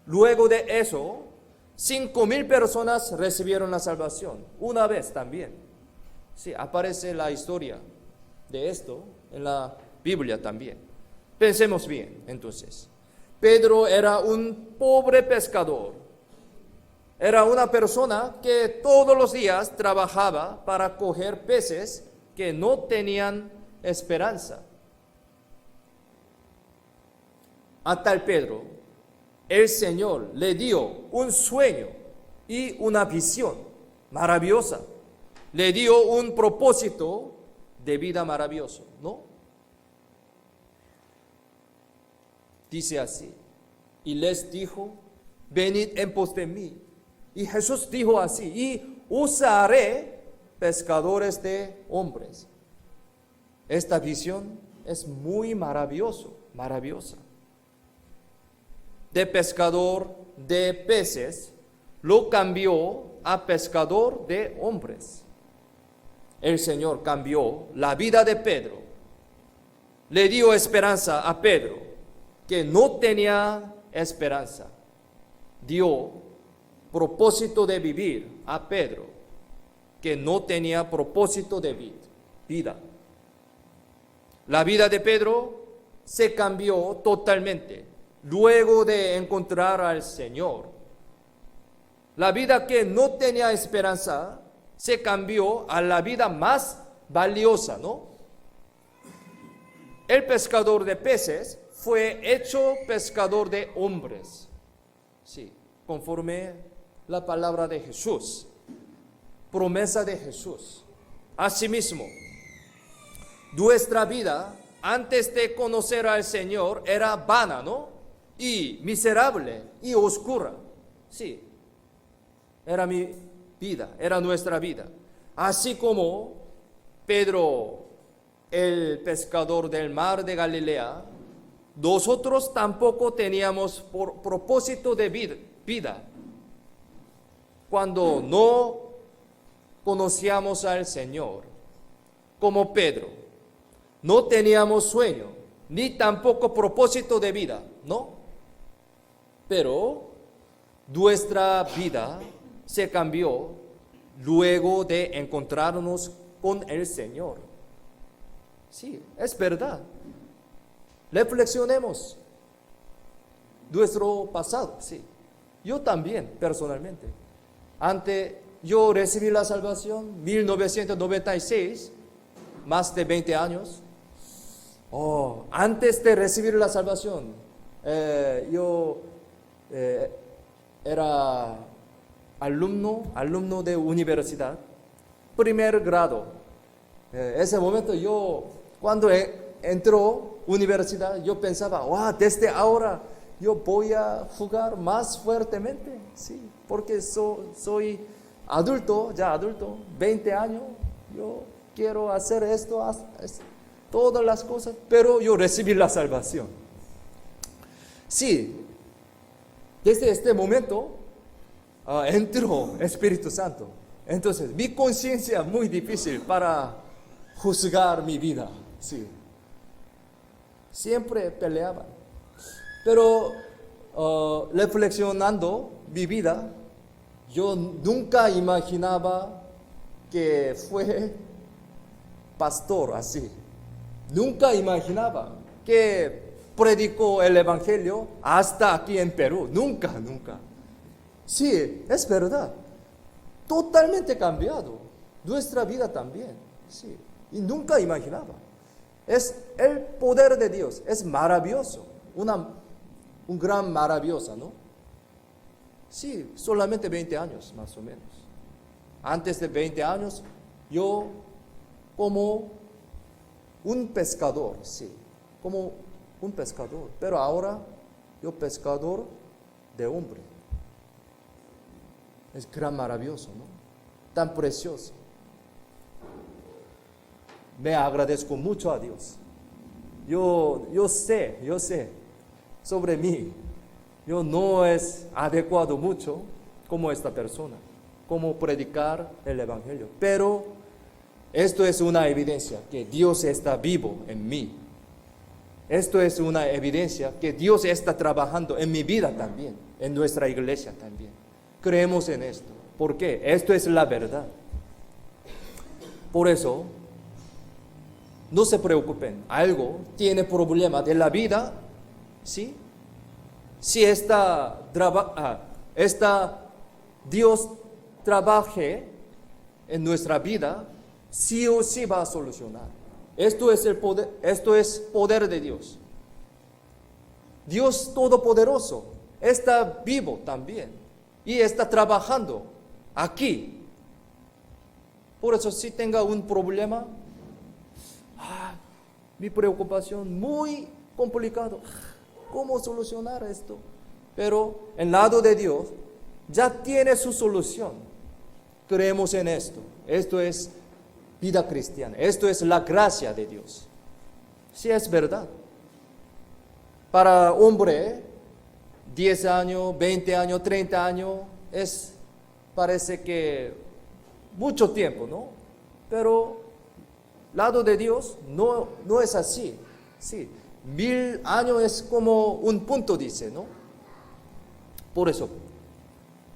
Luego de eso, 5000 personas recibieron la salvación. Una vez también. Sí, aparece la historia de esto en la Biblia también. Pensemos bien, entonces. Pedro era un pobre pescador. Era una persona que todos los días trabajaba para coger peces que no tenían esperanza. A tal Pedro, el Señor le dio un sueño y una visión maravillosa. Le dio un propósito de vida maravilloso, ¿no? Dice así, y les dijo, venid en pos de mí. Y Jesús dijo así, y os haré pescadores de hombres. Esta visión es muy maravillosa. De pescador de peces, lo cambió a pescador de hombres. El Señor cambió la vida de Pedro. Le dio esperanza a Pedro, que no tenía esperanza. Dio propósito de vivir a Pedro, que no tenía propósito de vida. La vida de Pedro se cambió totalmente luego de encontrar al Señor. La vida que no tenía esperanza se cambió a la vida más valiosa, ¿no? El pescador de peces fue hecho pescador de hombres. Sí, conforme la palabra de Jesús, promesa de Jesús. Asimismo, nuestra vida antes de conocer al Señor era vana, ¿no? Y miserable y oscura. Sí, era mi vida, era nuestra vida. Así como Pedro, el pescador del mar de Galilea, nosotros tampoco teníamos propósito de vida. Cuando no conocíamos al Señor, como Pedro, no teníamos sueño, ni tampoco propósito de vida, ¿no? Pero nuestra vida se cambió luego de encontrarnos con el Señor. Sí, es verdad. Reflexionemos nuestro pasado, sí. Yo también, personalmente. Antes yo recibí la salvación, 1996, más de 20 años. Antes de recibir la salvación, yo era alumno de universidad, primer grado. Ese momento yo, cuando entró universidad, yo pensaba, desde ahora yo voy a jugar más fuertemente, sí, porque soy adulto, 20 años, yo quiero hacer esto, todas las cosas, pero yo recibí la salvación. Sí, desde este momento entró Espíritu Santo. Entonces, mi conciencia muy difícil para juzgar mi vida, sí. Siempre peleaba. Pero reflexionando mi vida, yo nunca imaginaba que fue pastor así. Nunca imaginaba que predicó el Evangelio hasta aquí en Perú. Nunca. Sí, es verdad. Totalmente cambiado. Nuestra vida también. Sí. Y nunca imaginaba. Es el poder de Dios. Es maravilloso. Un gran maravillosa, ¿no? Sí, solamente 20 años más o menos. Antes de 20 años, yo como un pescador, sí, como un pescador. Pero ahora, yo pescador de hombre. Es gran maravilloso, ¿no? Tan precioso. Me agradezco mucho a Dios. Yo sé sobre mí. Yo no es adecuado mucho como esta persona, como predicar el Evangelio. Pero esto es una evidencia que Dios está vivo en mí. Esto es una evidencia que Dios está trabajando en mi vida también, en nuestra iglesia también. Creemos en esto. ¿Por qué? Esto es la verdad. Por eso, no se preocupen. Algo tiene problema de la vida, ¿sí? Si Dios trabaje en nuestra vida, sí o sí va a solucionar. Esto es poder de Dios. Dios Todopoderoso está vivo también y está trabajando aquí. Por eso si tenga un problema, mi preocupación muy complicado. ¿Cómo solucionar esto? Pero el lado de Dios ya tiene su solución. Creemos en esto. Esto es vida cristiana. Esto es la gracia de Dios. Sí, es verdad. Para hombre, 10 años, 20 años, 30 años, parece que mucho tiempo, ¿no? Pero lado de Dios no es así. Sí, 1000 años es como un punto, dice, ¿no? Por eso,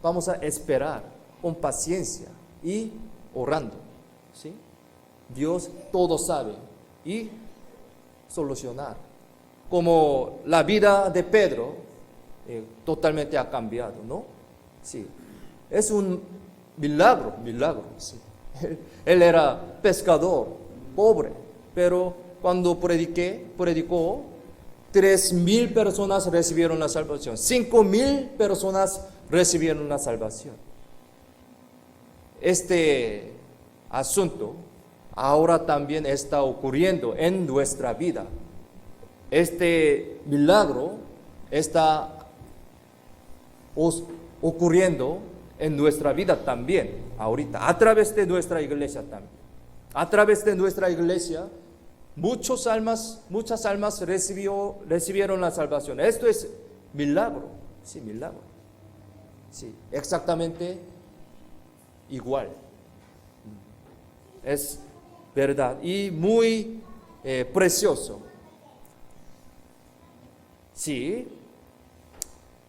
vamos a esperar con paciencia y orando, ¿sí? Dios todo sabe y solucionar. Como la vida de Pedro totalmente ha cambiado, ¿no? Sí, es un milagro, sí. Él era pescador, pobre, pero cuando predicó, 3,000 personas recibieron la salvación, 5,000 personas recibieron la salvación. Este asunto ahora también está ocurriendo en nuestra vida. Este milagro está ocurriendo en nuestra vida también, ahorita, a través de nuestra iglesia también. A través de nuestra iglesia, muchas almas recibieron la salvación. Esto es milagro, sí, milagro. Sí, exactamente igual. Es verdad y muy precioso. Sí,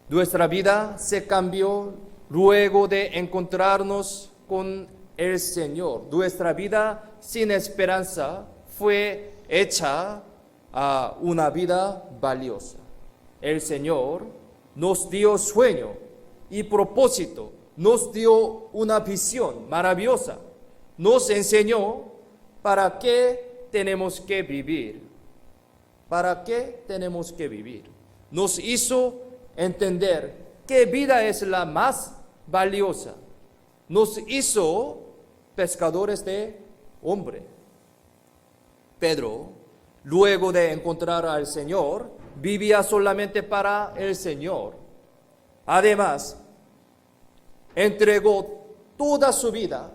nuestra vida se cambió luego de encontrarnos con el Señor. Nuestra vida sin esperanza fue hecha a una vida valiosa. El Señor nos dio sueño y propósito, nos dio una visión maravillosa, nos enseñó para qué tenemos que vivir, para qué tenemos que vivir. Nos hizo entender qué vida es la más valiosa. Nos hizo pescadores de hombre. Pedro, luego de encontrar al Señor, vivía solamente para el Señor. Además, entregó toda su vida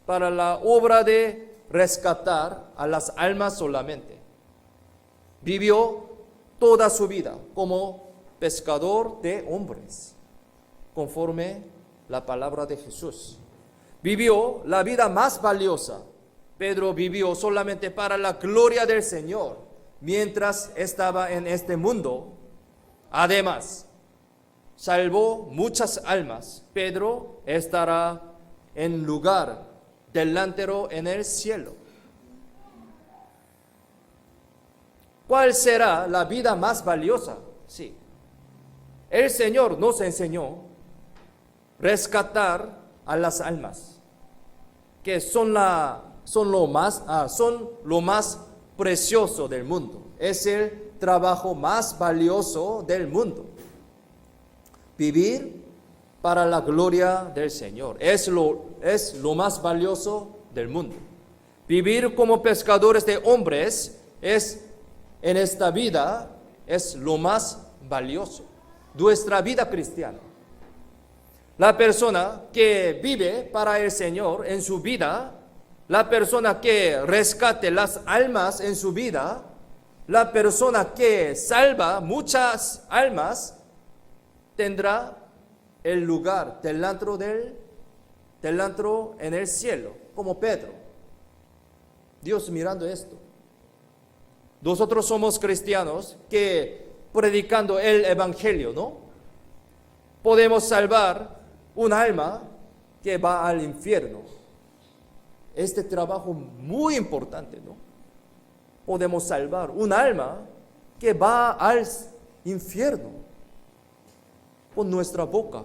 para la obra de rescatar a las almas solamente. Vivió toda su vida como pescador de hombres, conforme la palabra de Jesús. Vivió la vida más valiosa. Pedro vivió solamente para la gloria del Señor mientras estaba en este mundo. Además, salvó muchas almas. Pedro estará en lugar delantero en el cielo. ¿Cuál será la vida más valiosa? Sí. El Señor nos enseñó rescatar a las almas, que son lo más precioso del mundo. Es el trabajo más valioso del mundo. Vivir para la gloria del Señor es lo más valioso del mundo. Vivir como pescadores de hombres en esta vida es lo más valioso. Nuestra vida cristiana. La persona que vive para el Señor en su vida, la persona que rescate las almas en su vida, la persona que salva muchas almas, tendrá el lugar delantro en el cielo, como Pedro. Dios mirando esto. Nosotros somos cristianos que predicando el evangelio, ¿no? Podemos salvar un alma que va al infierno. Este trabajo muy importante, ¿no? Podemos salvar un alma que va al infierno con nuestra boca.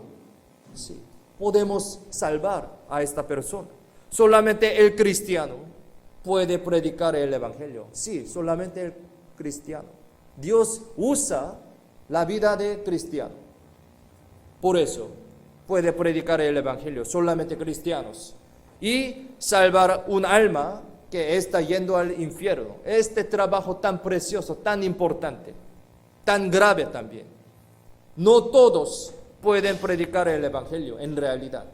Sí, podemos salvar a esta persona. Solamente el cristiano puede predicar el Evangelio. Sí, solamente el cristiano. Dios usa la vida de cristiano. Por eso puede predicar el Evangelio, solamente cristianos. Y salvar un alma que está yendo al infierno. Este trabajo tan precioso, tan importante, tan grave también. No todos pueden predicar el Evangelio en realidad.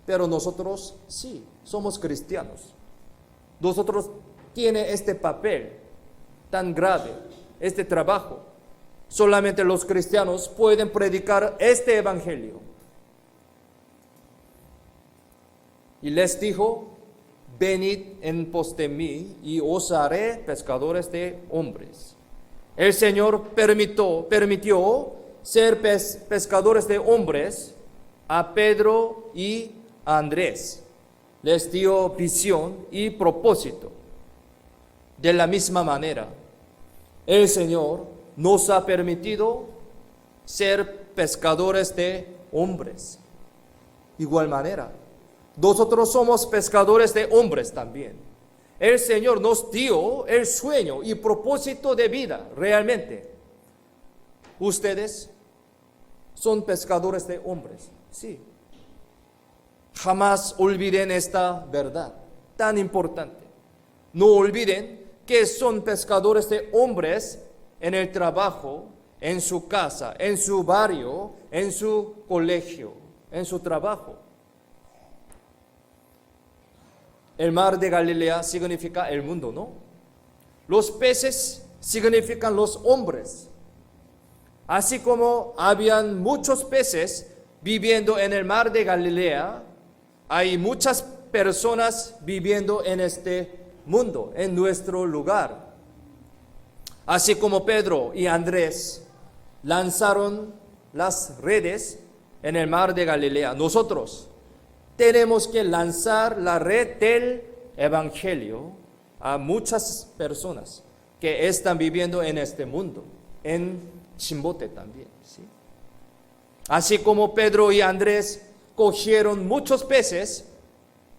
Pero nosotros sí, somos cristianos. Nosotros tiene este papel tan grave, este trabajo. Solamente los cristianos pueden predicar este Evangelio. Y les dijo, venid en pos de mí y os haré pescadores de hombres. El Señor permitió ser pescadores de hombres a Pedro y a Andrés. Les dio visión y propósito. De la misma manera, el Señor nos ha permitido ser pescadores de hombres. Igual manera, nosotros somos pescadores de hombres también. El Señor nos dio el sueño y propósito de vida, realmente. Ustedes son pescadores de hombres, sí. Jamás olviden esta verdad tan importante. No olviden que son pescadores de hombres en el trabajo, en su casa, en su barrio, en su colegio, en su trabajo. El mar de Galilea significa el mundo, ¿no? Los peces significan los hombres. Así como habían muchos peces viviendo en el mar de Galilea, hay muchas personas viviendo en este mundo, en nuestro lugar. Así como Pedro y Andrés lanzaron las redes en el mar de Galilea, nosotros tenemos que lanzar la red del Evangelio a muchas personas que están viviendo en este mundo, en Chimbote también, ¿sí? Así como Pedro y Andrés cogieron muchos peces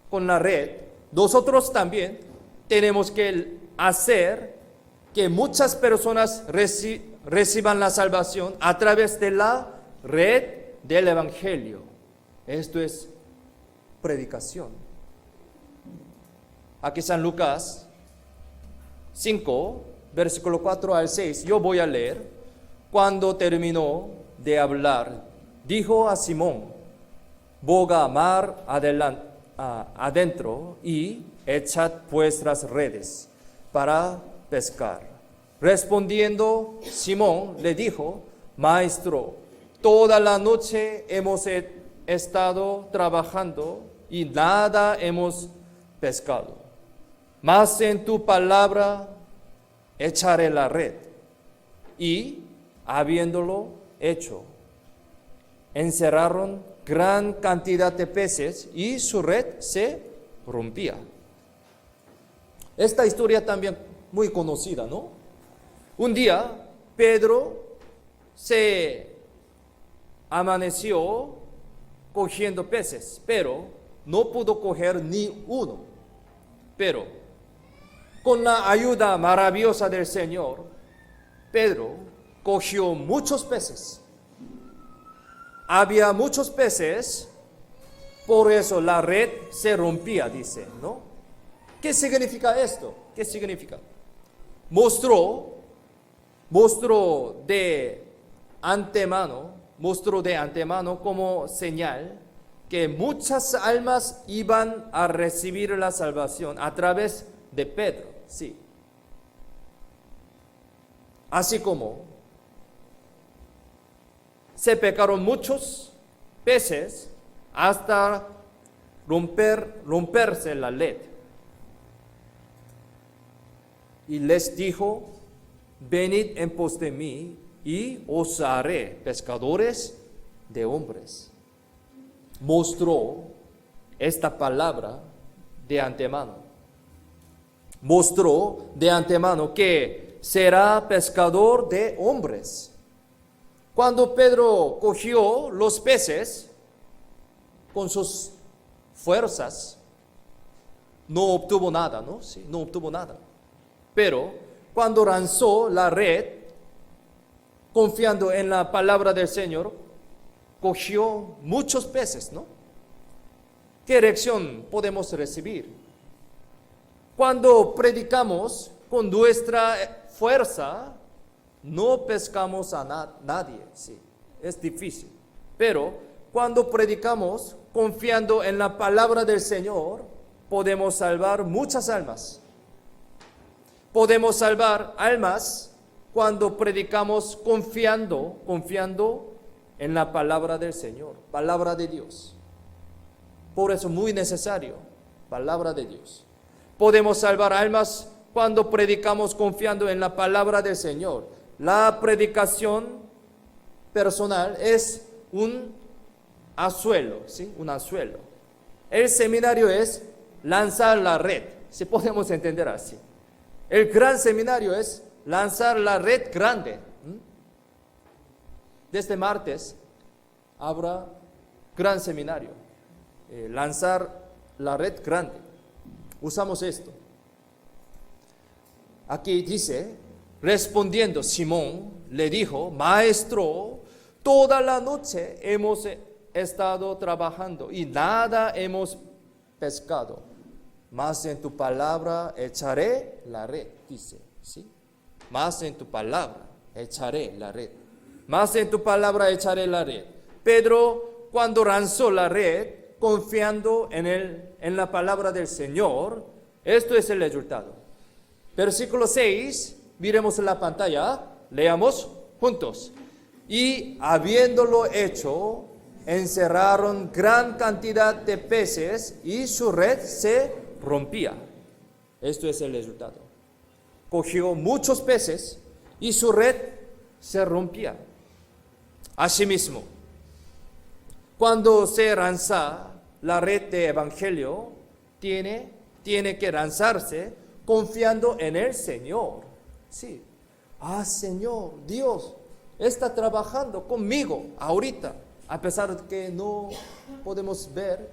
con la red, nosotros también tenemos que hacer que muchas personas reciban la salvación a través de la red del Evangelio. Esto es predicación. Aquí San Lucas 5, versículo 4 al 6, yo voy a leer. Cuando terminó de hablar, dijo a Simón, boga mar adentro y echad vuestras redes para pescar. Respondiendo Simón le dijo, Maestro, toda la noche hemos estado trabajando y nada hemos pescado. Mas en tu palabra echaré la red. Y habiéndolo hecho, encerraron gran cantidad de peces y su red se rompía. Esta historia también muy conocida, ¿no? Un día Pedro se amaneció cogiendo peces, pero no pudo coger ni uno. Pero con la ayuda maravillosa del Señor, Pedro cogió muchos peces. Había muchos peces, por eso la red se rompía, dice, ¿no? ¿Qué significa esto? ¿Qué significa? Mostró de antemano como señal que muchas almas iban a recibir la salvación a través de Pedro, sí. Así como se pecaron muchos peces hasta romperse la red. Y les dijo, venid en pos de mí y os haré pescadores de hombres. Mostró esta palabra de antemano. Mostró de antemano que será pescador de hombres. Cuando Pedro cogió los peces con sus fuerzas, no obtuvo nada, ¿no? Sí, no obtuvo nada. Pero cuando lanzó la red, confiando en la palabra del Señor, cogió muchos peces, ¿no? ¿Qué reacción podemos recibir? Cuando predicamos con nuestra fuerza, no pescamos a nadie, sí, es difícil. Pero cuando predicamos confiando en la palabra del Señor, podemos salvar muchas almas. Podemos salvar almas cuando predicamos confiando en la palabra del Señor, palabra de Dios. Por eso muy necesario, palabra de Dios. Podemos salvar almas cuando predicamos confiando en la palabra del Señor. La predicación personal es un anzuelo, ¿sí? Un anzuelo. El seminario es lanzar la red, si podemos entender así. El gran seminario es lanzar la red grande. Desde martes habrá gran seminario. Lanzar la red grande. Usamos esto. Aquí dice, respondiendo Simón, le dijo, Maestro, toda la noche hemos estado trabajando y nada hemos pescado. Mas en tu palabra echaré la red, dice, ¿sí? Mas en tu palabra echaré la red. Mas en tu palabra echaré la red. Pedro, cuando lanzó la red, confiando en la palabra del Señor, esto es el resultado. Versículo 6, miremos en la pantalla, leamos juntos. Y habiéndolo hecho, encerraron gran cantidad de peces y su red se rompía. Esto es el resultado. Cogió muchos peces y su red se rompía. Asimismo, cuando se lanza la red de evangelio, tiene que lanzarse confiando en el Señor. Sí. Señor, Dios está trabajando conmigo ahorita, a pesar de que no podemos ver,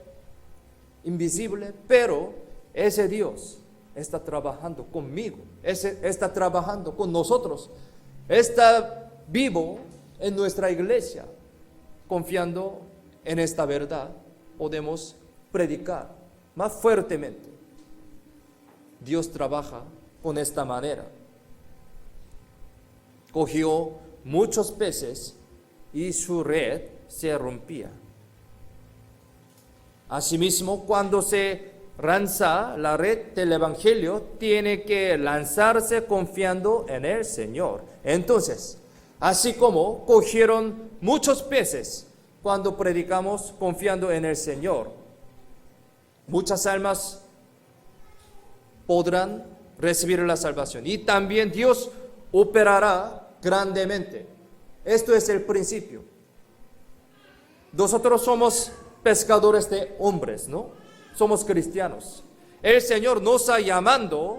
invisible, pero ese Dios está trabajando conmigo, está trabajando con nosotros, está vivo en nuestra iglesia. Confiando en esta verdad, podemos predicar más fuertemente. Dios trabaja con esta manera. Cogió muchos peces y su red se rompía. Asimismo, cuando se lanza la red del evangelio, tiene que lanzarse confiando en el Señor. Entonces, así como cogieron muchos peces cuando predicamos confiando en el Señor, muchas almas podrán recibir la salvación. Y también Dios operará grandemente. Esto es el principio. Nosotros somos pescadores de hombres, ¿no? Somos cristianos. El Señor nos ha llamado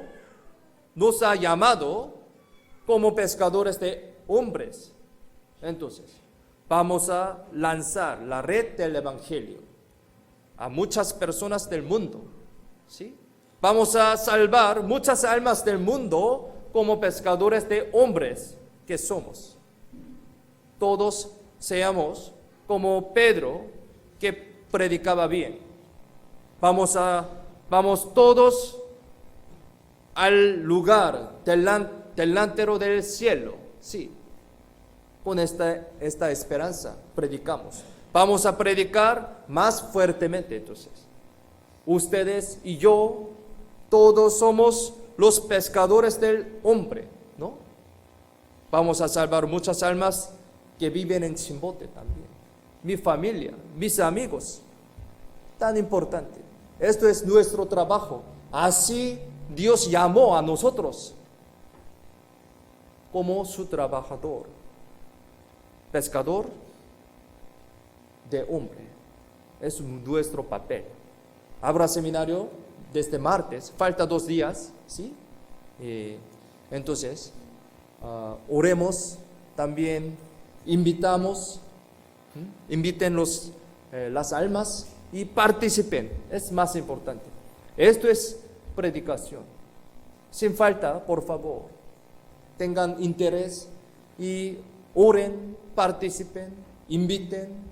como pescadores de hombres. Entonces, vamos a lanzar la red del evangelio a muchas personas del mundo, ¿sí? Vamos a salvar muchas almas del mundo como pescadores de hombres que somos. Todos seamos como Pedro, que predicaba bien. Vamos todos al lugar delantero del cielo, sí. Con esta esperanza predicamos. Vamos a predicar más fuertemente entonces. Ustedes y yo, todos somos los pescadores del hombre, ¿no? Vamos a salvar muchas almas que viven en Chimbote también. Mi familia, mis amigos, tan importante. Esto es nuestro trabajo. Así Dios llamó a nosotros como su trabajador, pescador de hombre. Es nuestro papel. Habrá seminario desde martes, falta 2 días, ¿sí? Entonces, oremos también, inviten las almas y participen, es más importante. Esto es predicación. Sin falta, por favor, tengan interés y oren, participen, inviten.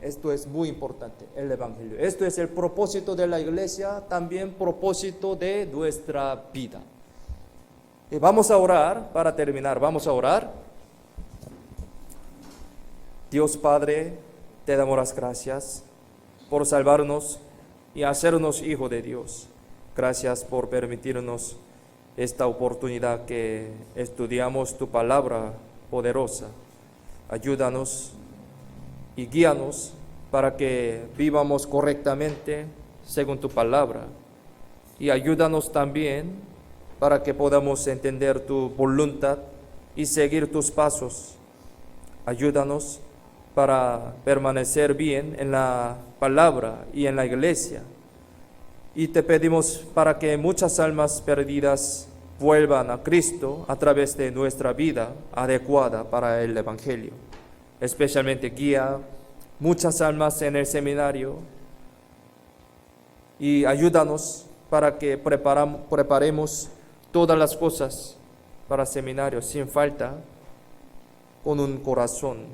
Esto es muy importante, el Evangelio. Esto es el propósito de la iglesia, también propósito de nuestra vida. Vamos a orar, para terminar, vamos a orar. Dios Padre, te damos las gracias por salvarnos y hacernos hijos de Dios. Gracias por permitirnos esta oportunidad que estudiamos tu palabra poderosa. Ayúdanos y guíanos para que vivamos correctamente según tu palabra. Y ayúdanos también para que podamos entender tu voluntad y seguir tus pasos. Ayúdanos para permanecer bien en la palabra y en la iglesia. Y te pedimos para que muchas almas perdidas vuelvan a Cristo a través de nuestra vida adecuada para el Evangelio. Especialmente guía muchas almas en el seminario y ayúdanos para que preparemos todas las cosas para el seminario sin falta, con un corazón.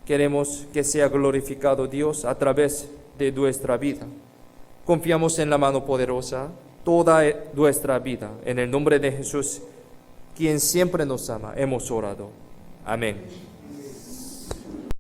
Queremos que sea glorificado Dios a través de nuestra vida. Confiamos en la mano poderosa toda nuestra vida. En el nombre de Jesús, quien siempre nos ama, hemos orado. Amén.